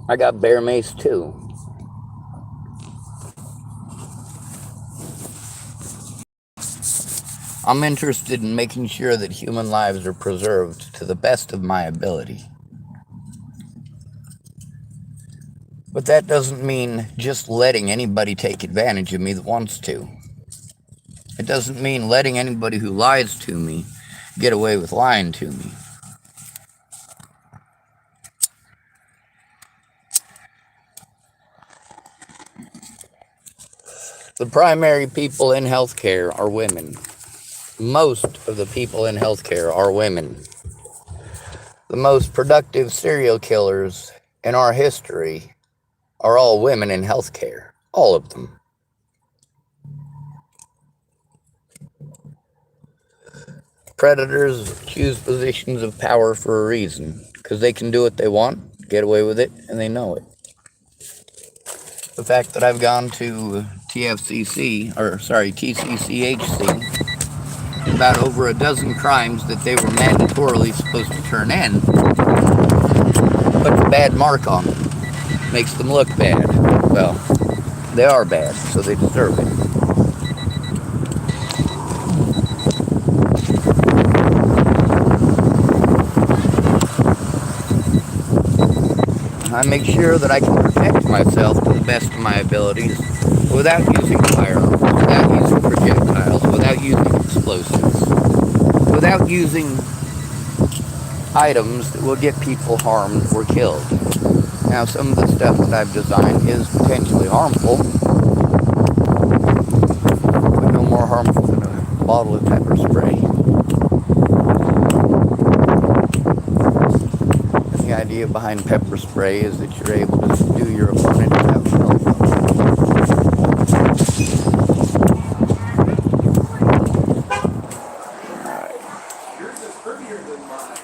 I got bear mace, too. I'm interested in making sure that human lives are preserved to the best of my ability. But that doesn't mean just letting anybody take advantage of me that wants to. It doesn't mean letting anybody who lies to me get away with lying to me. The primary people in healthcare are women. Most of the people in healthcare are women. The most productive serial killers in our history are all women in healthcare. All of them. Predators choose positions of power for a reason, because they can do what they want, get away with it, and they know it. The fact that I've gone to TCCHC about over a dozen crimes that they were mandatorily supposed to turn in puts a bad mark on them. Makes them look bad. Well, they are bad, so they deserve it. I make sure that I can protect myself to the best of my abilities without using firearms, without using projectiles, without using explosives, without using items that will get people harmed or killed. Now, some of the stuff that I've designed is potentially harmful, but no more harmful than a bottle of pepper spray. The idea behind pepper spray is that you're able to subdue your opponent without help. Yours is prettier than mine.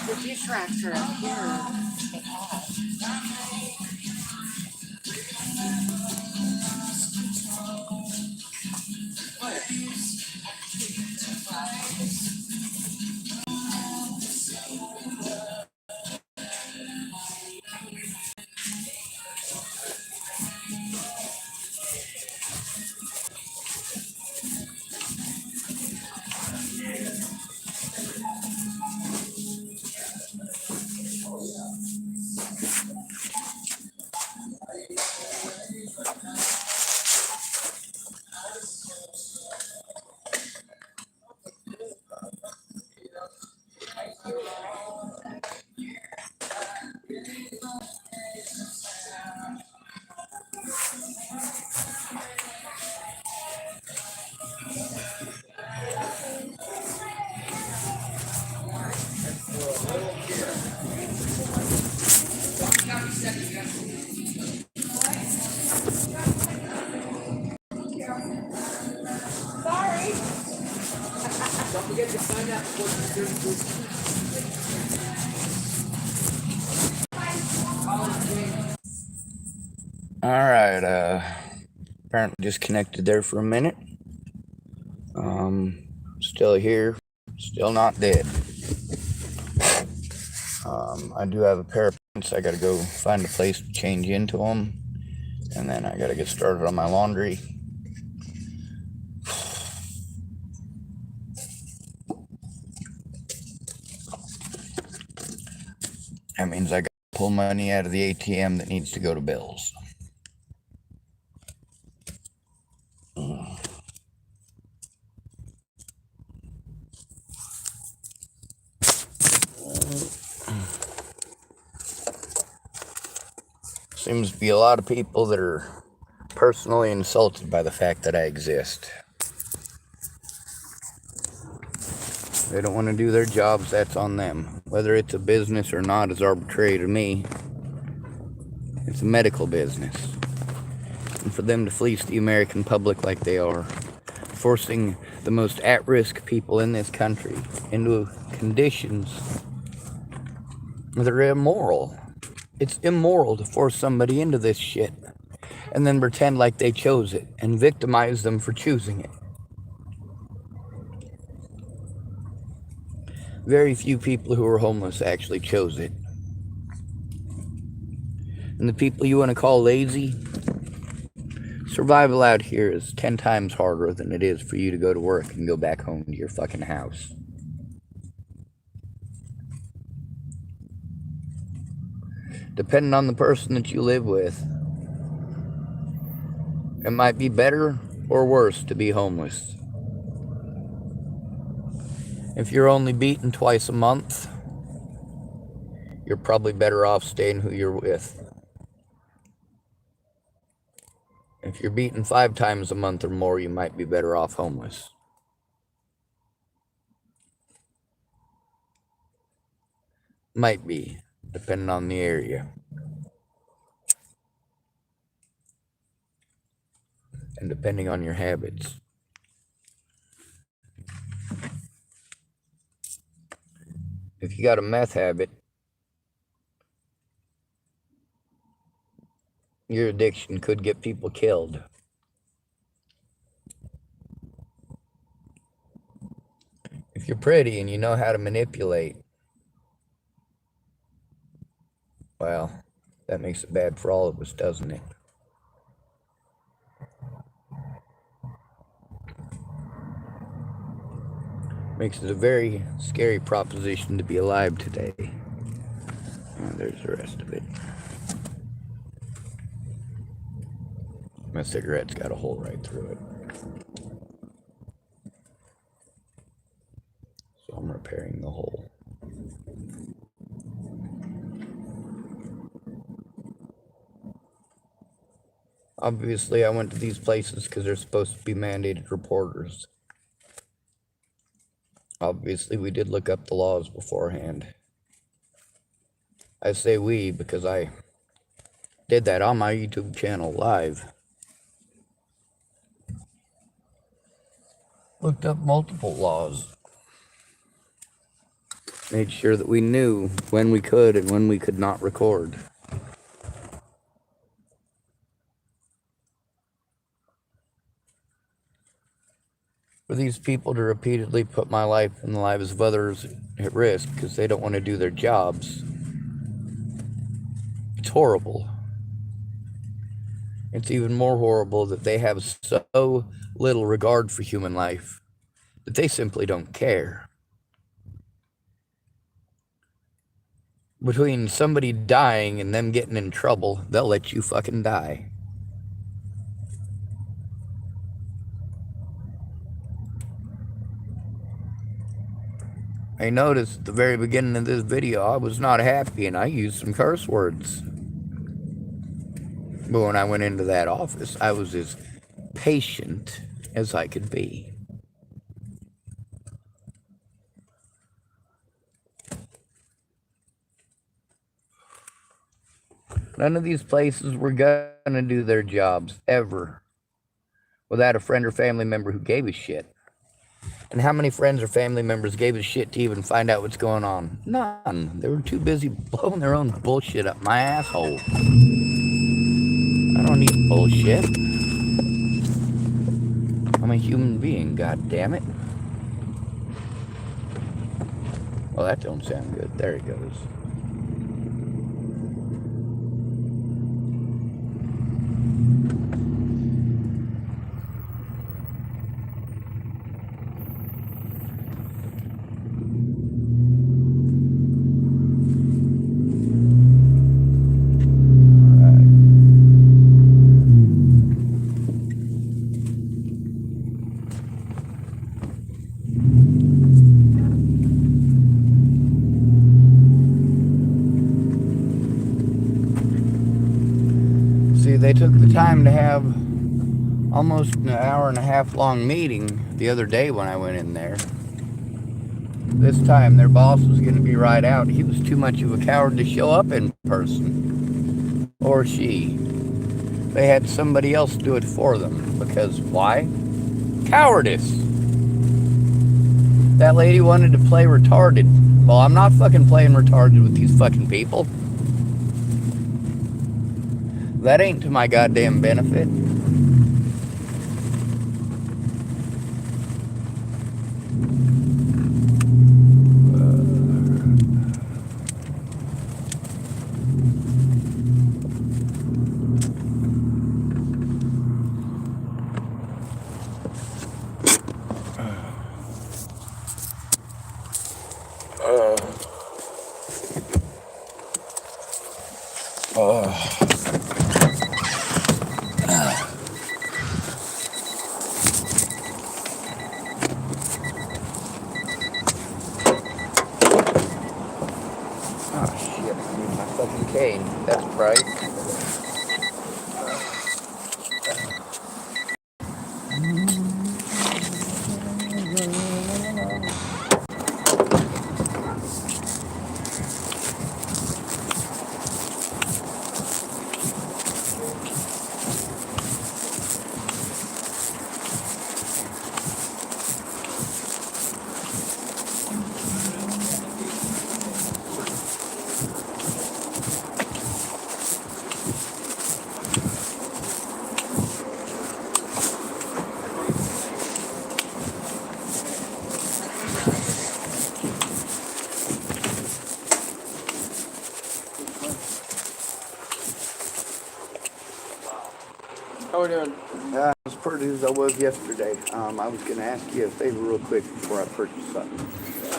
The dish racks are up here. Don't forget to sign up for the Alright, apparently disconnected there for a minute. Still here, still not dead. I do have a pair of pants. I gotta go find a place to change into them, and then I gotta get started on my laundry. That means I gotta pull money out of the ATM that needs to go to bills. Seems to be a lot of people that are personally insulted by the fact that I exist. They don't want to do their jobs, that's on them. Whether it's a business or not is arbitrary to me. It's a medical business. And for them to fleece the American public like they are, forcing the most at-risk people in this country into conditions that are immoral. It's immoral to force somebody into this shit and then pretend like they chose it and victimize them for choosing it. Very few people who are homeless actually chose it. And the people you want to call lazy, survival out here is 10 times harder than it is for you to go to work and go back home to your fucking house. Depending on the person that you live with, it might be better or worse to be homeless. If you're only beaten twice a month, you're probably better off staying who you're with. If you're beaten 5 times a month or more, you might be better off homeless. Might be, depending on the area. and depending on your habits. If you got a meth habit, your addiction could get people killed. If you're pretty and you know how to manipulate, well, that makes it bad for all of us, doesn't it? Makes it a very scary proposition to be alive today. Oh, there's the rest of it. My cigarette's got a hole right through it. So I'm repairing the hole. Obviously, I went to these places because they're supposed to be mandated reporters. Obviously, we did look up the laws beforehand. I say we because I did that on my YouTube channel live. Looked up multiple laws. Made sure that we knew when we could and when we could not record. For these people to repeatedly put my life and the lives of others at risk because they don't want to do their jobs, it's horrible. It's even more horrible that they have so little regard for human life that they simply don't care. Between somebody dying and them getting in trouble, they'll let you fucking die. I noticed at the very beginning of this video, I was not happy and I used some curse words. But when I went into that office, I was as patient as I could be. None of these places were gonna do their jobs, ever, without a friend or family member who gave a shit. And how many friends or family members gave a shit to even find out what's going on? None. They were too busy blowing their own bullshit up my asshole. I don't need bullshit. I'm a human being, god damn it. Well, that don't sound good. There he goes. They took the time to have almost an hour and a half long meeting the other day when I went in there. This time their boss was going to be right out. He was too much of a coward to show up in person. Or she. They had somebody else do it for them. Because why? Cowardice. That lady wanted to play retarded. Well, I'm not fucking playing retarded with these fucking people. That ain't to my goddamn benefit. How we doing? As pretty as I was yesterday, I was going to ask you a favor real quick before I purchase something.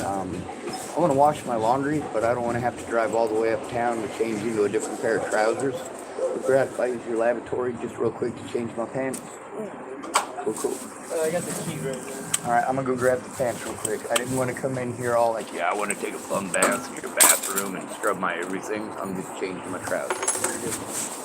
I want to wash my laundry, but I don't want to have to drive all the way uptown to change into a different pair of trousers. Would if I use your lavatory just real quick to change my pants? Cool. I got the keys right there. Alright, I'm gonna go grab the pants real quick. I didn't want to come in here all like, yeah, I want to take a fun bath in your bathroom and scrub my everything. I'm just changing my trousers.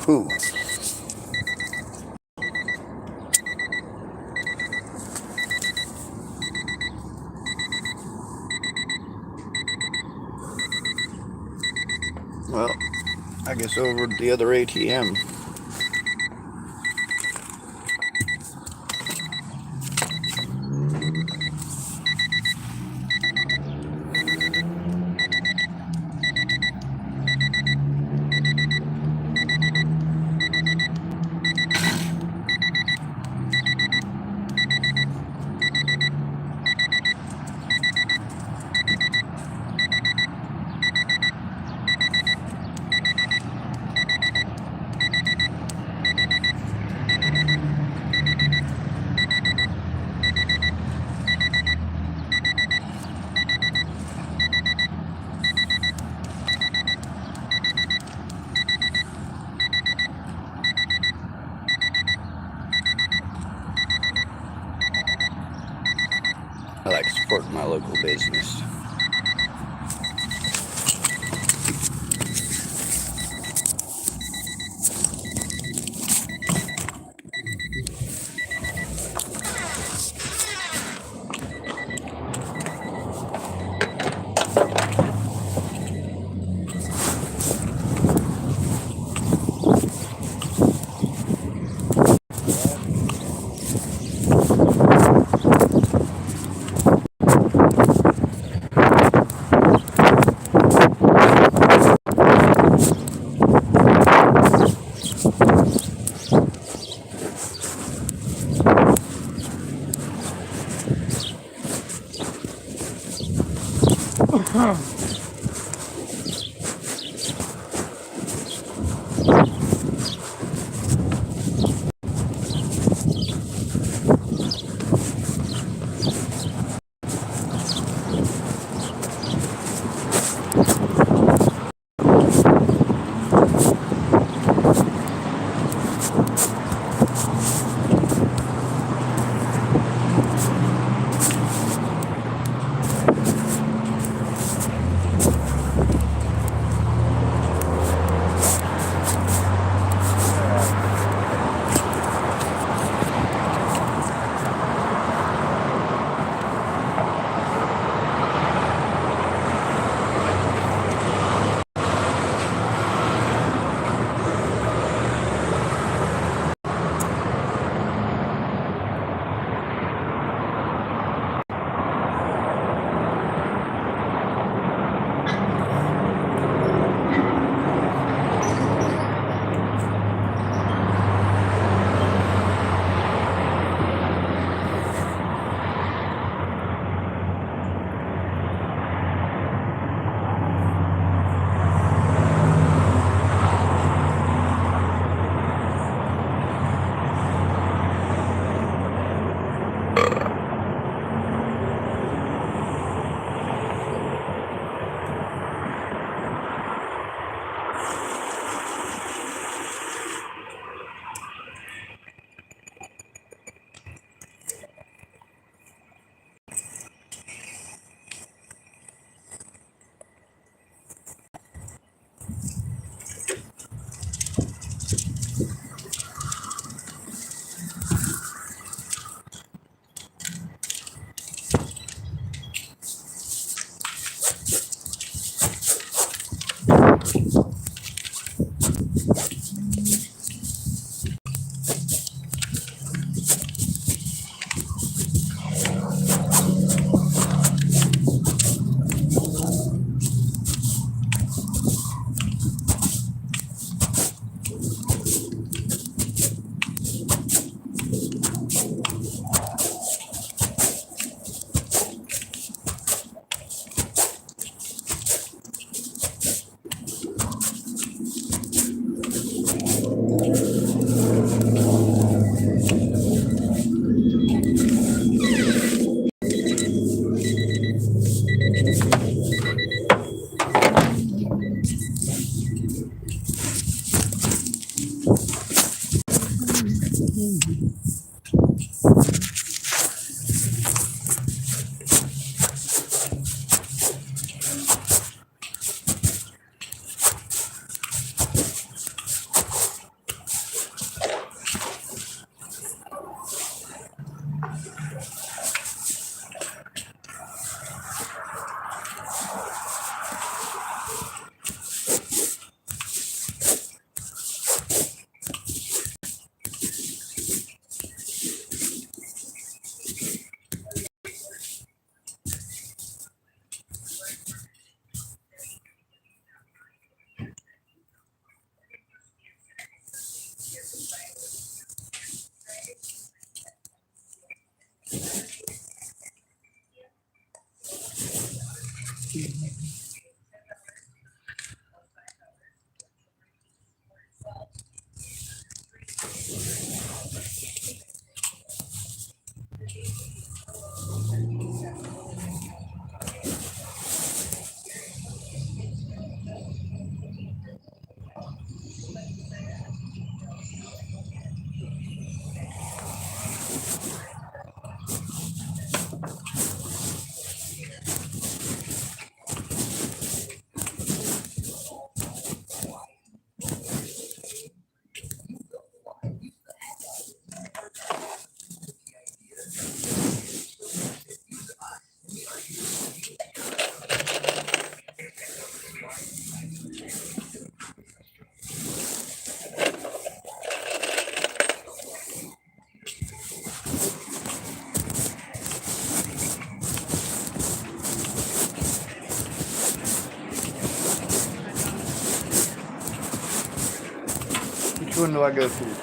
poo. Well, I guess over at the other ATM. I like supporting my local business. Which one do I go through?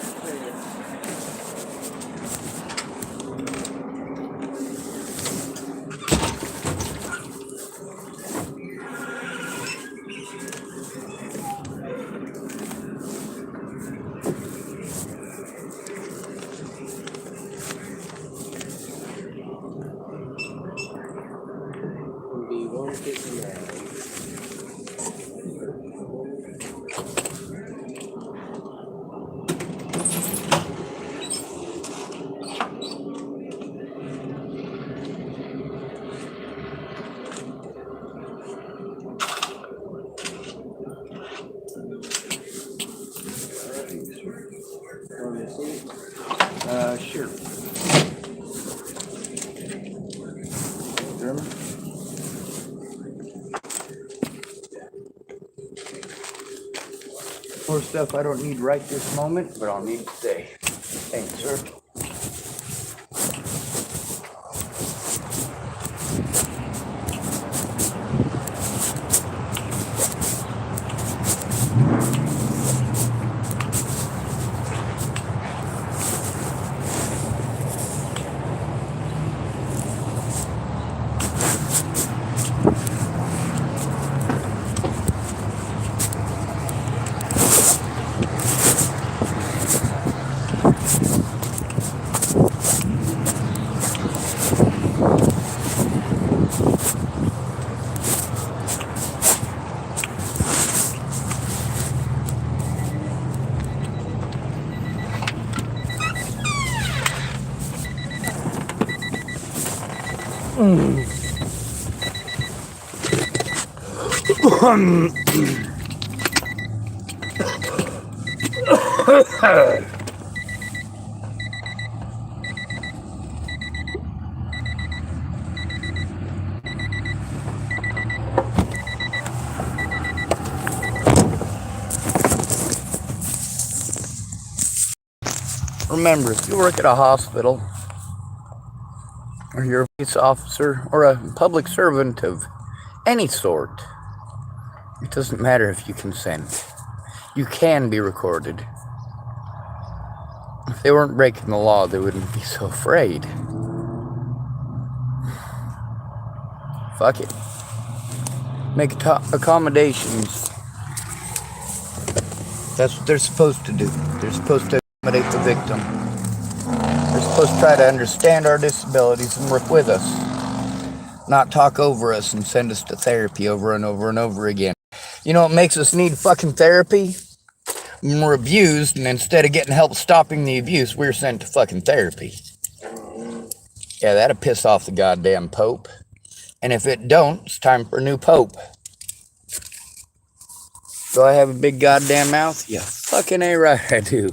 Be 159. Sure. German? More stuff I don't need right this moment, but I'll need today. Thanks, sir. Remember, if you work at a hospital, or you're a police officer, or a public servant of any sort, it doesn't matter if you consent. You can be recorded. If they weren't breaking the law, they wouldn't be so afraid. Fuck it. Make accommodations. That's what they're supposed to do. They're supposed to accommodate the victim. They're supposed to try to understand our disabilities and work with us. Not talk over us and send us to therapy over and over and over again. You know what makes us need fucking therapy? When we're abused, and instead of getting help stopping the abuse, we're sent to fucking therapy. Yeah, that'll piss off the goddamn Pope. And if it don't, it's time for a new Pope. Do I have a big goddamn mouth? Yeah, fucking A right I do.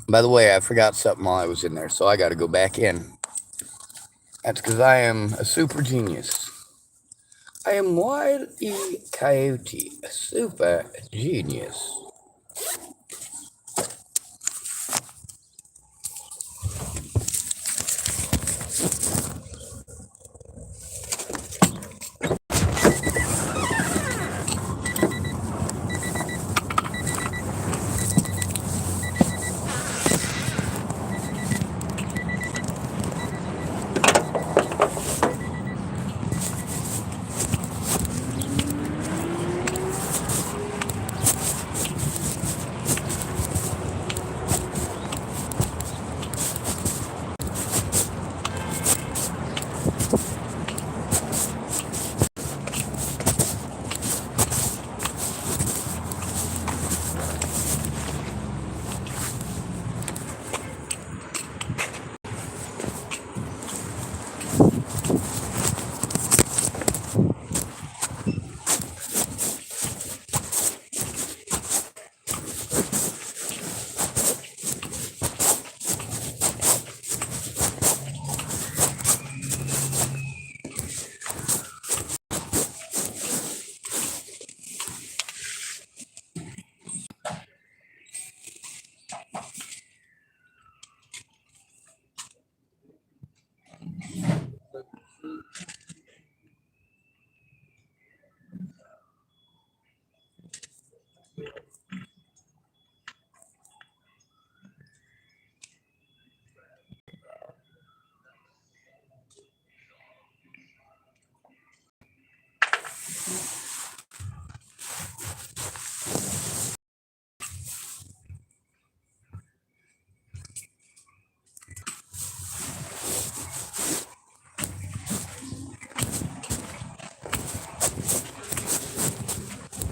By the way, I forgot something while I was in there, so I gotta go back in. That's because I am a super genius. I am Wile E. Coyote, a super genius.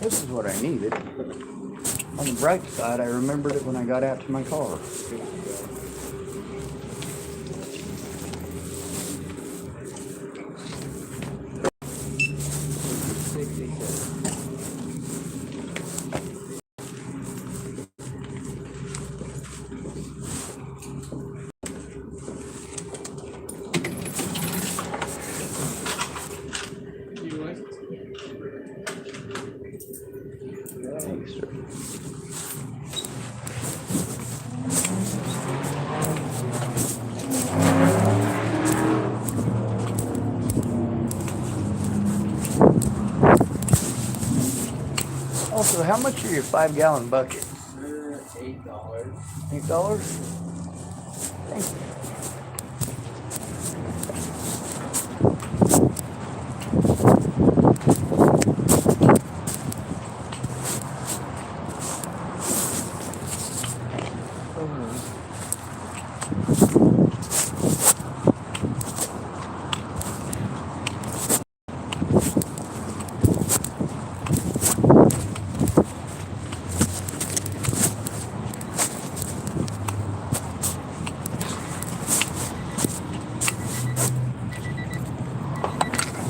This is what I needed. On the bright side, I remembered it when I got out to my car. Thanks, sir. Also, how much are your 5-gallon buckets? $8. $8? Thank you.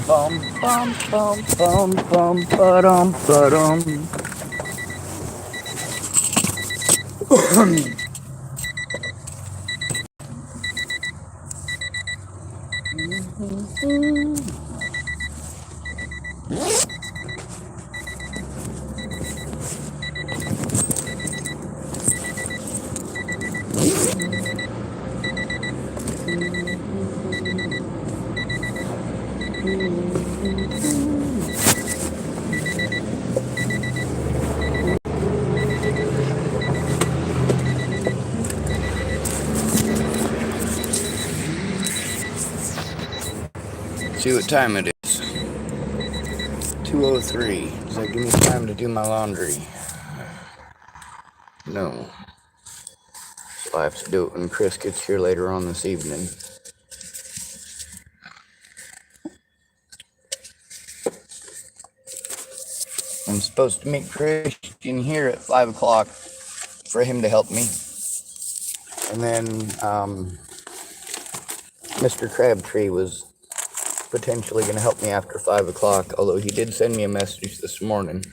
Bum bum bum bum bum ba-dum ba-dum. See what time it is. 2:03. Does that give me time to do my laundry? No. So I have to do it when Chris gets here later on this evening. I'm supposed to meet Christian here at 5 o'clock for him to help me. And then Mr. Crabtree was potentially going to help me after 5 o'clock, although he did send me a message this morning.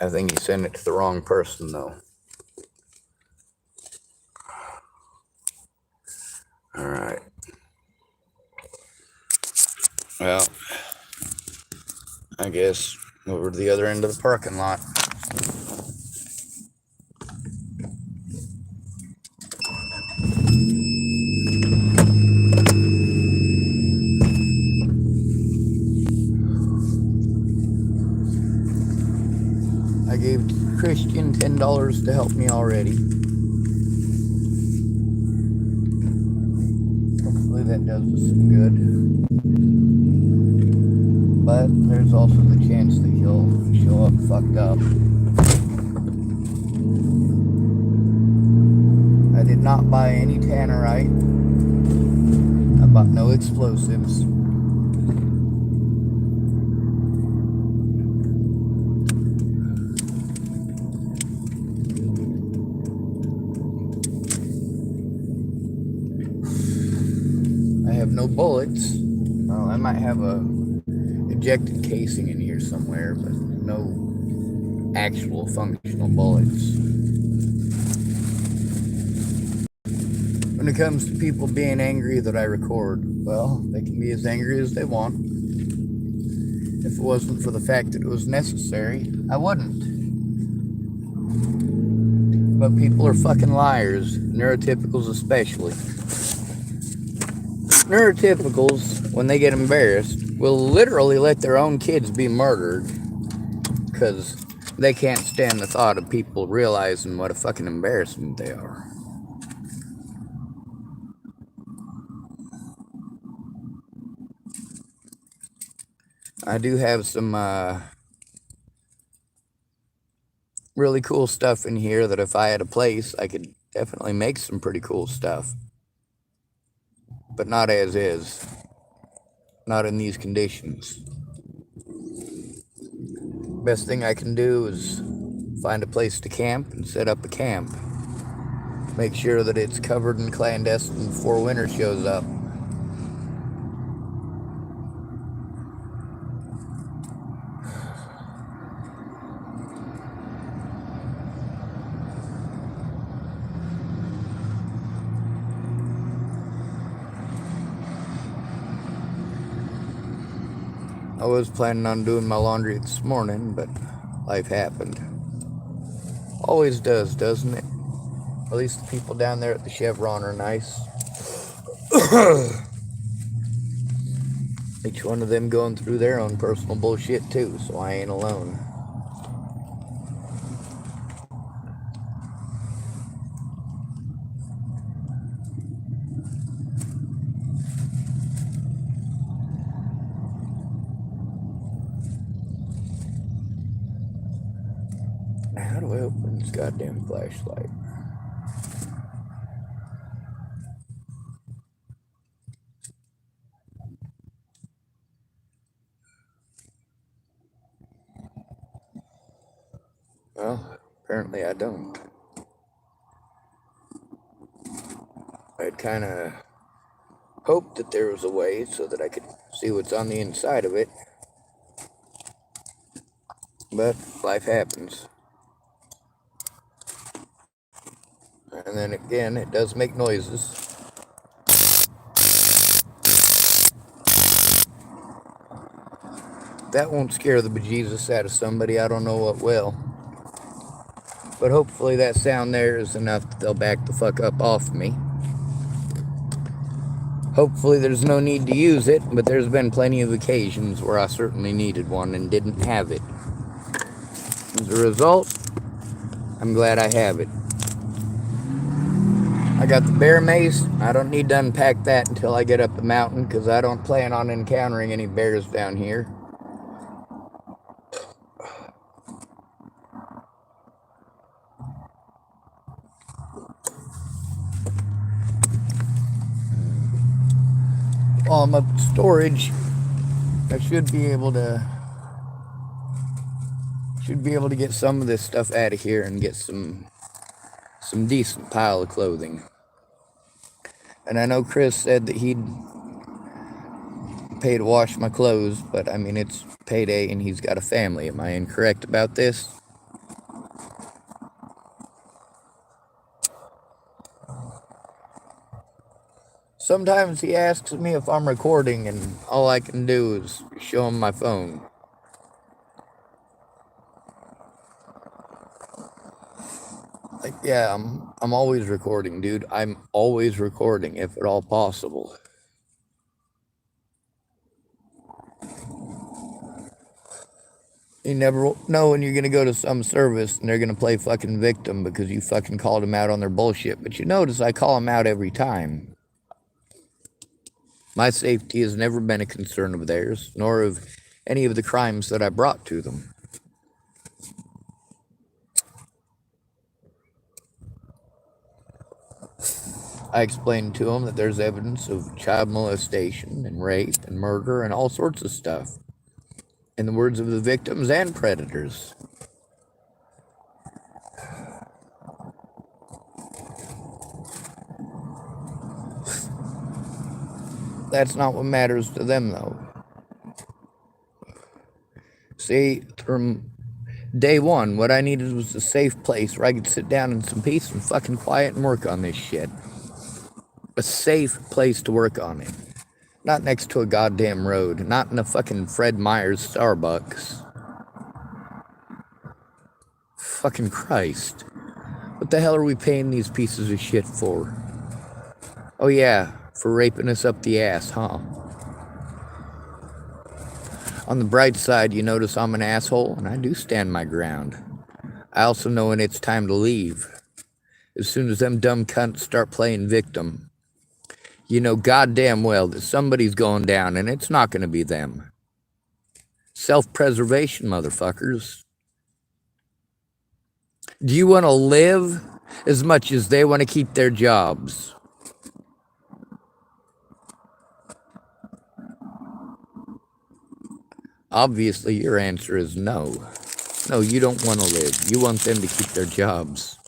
I think he sent it to the wrong person, though. All right. Well, I guess over to the other end of the parking lot. I gave Christian $10 to help me already. Hopefully that does us some good. But there's also the chance that he'll show up fucked up. I did not buy any tannerite. I bought no explosives. I have no bullets. Well, I might have a ejected casing in here somewhere, but no actual functional bullets. When it comes to people being angry that I record, well, they can be as angry as they want. If it wasn't for the fact that it was necessary, I wouldn't. But people are fucking liars, neurotypicals especially. Neurotypicals, when they get embarrassed, will literally let their own kids be murdered because they can't stand the thought of people realizing what a fucking embarrassment they are. I do have some really cool stuff in here that if I had a place, I could definitely make some pretty cool stuff. but not as is. Not in these conditions. Best thing I can do is find a place to camp and set up a camp. Make sure that it's covered and clandestine before winter shows up. I was planning on doing my laundry this morning, but life happened. Always does, doesn't it? At least the people down there at the Chevron are nice. Each one of them going through their own personal bullshit too, so I ain't alone. How do I open this goddamn flashlight? Well, apparently I don't. I'd kind of hoped that there was a way so that I could see what's on the inside of it. But life happens. And then again, it does make noises. That won't scare the bejesus out of somebody. I don't know what will. But hopefully that sound there is enough that they'll back the fuck up off me. Hopefully there's no need to use it, but there's been plenty of occasions where I certainly needed one and didn't have it. As a result, I'm glad I have it. I got the bear mace. I don't need to unpack that until I get up the mountain, because I don't plan on encountering any bears down here. While I'm up at storage, I should be able to get some of this stuff out of here and get some decent pile of clothing. And I know Chris said that he'd pay to wash my clothes, but I mean, it's payday and he's got a family. Am I incorrect about this? Sometimes he asks me if I'm recording, and all I can do is show him my phone. Like, yeah, I'm always recording, dude. I'm always recording, if at all possible. You never know when you're gonna go to some service and they're gonna play fucking victim because you fucking called them out on their bullshit. But you notice I call them out every time. My safety has never been a concern of theirs, nor of any of the crimes that I brought to them. I explained to them that there's evidence of child molestation and rape and murder and all sorts of stuff, in the words of the victims and predators. That's not what matters to them, though. See, from day one, what I needed was a safe place where I could sit down in some peace and fucking quiet and work on this shit. A safe place to work on it. Not next to a goddamn road. Not in a fucking Fred Meyer's Starbucks. Fucking Christ. What the hell are we paying these pieces of shit for? Oh yeah, for raping us up the ass, huh? On the bright side, you notice I'm an asshole, and I do stand my ground. I also know when it's time to leave. As soon as them dumb cunts start playing victim, you know goddamn well that somebody's going down, and it's not going to be them. Self-preservation, motherfuckers. Do you want to live as much as they want to keep their jobs? Obviously, your answer is no. No, you don't want to live. You want them to keep their jobs.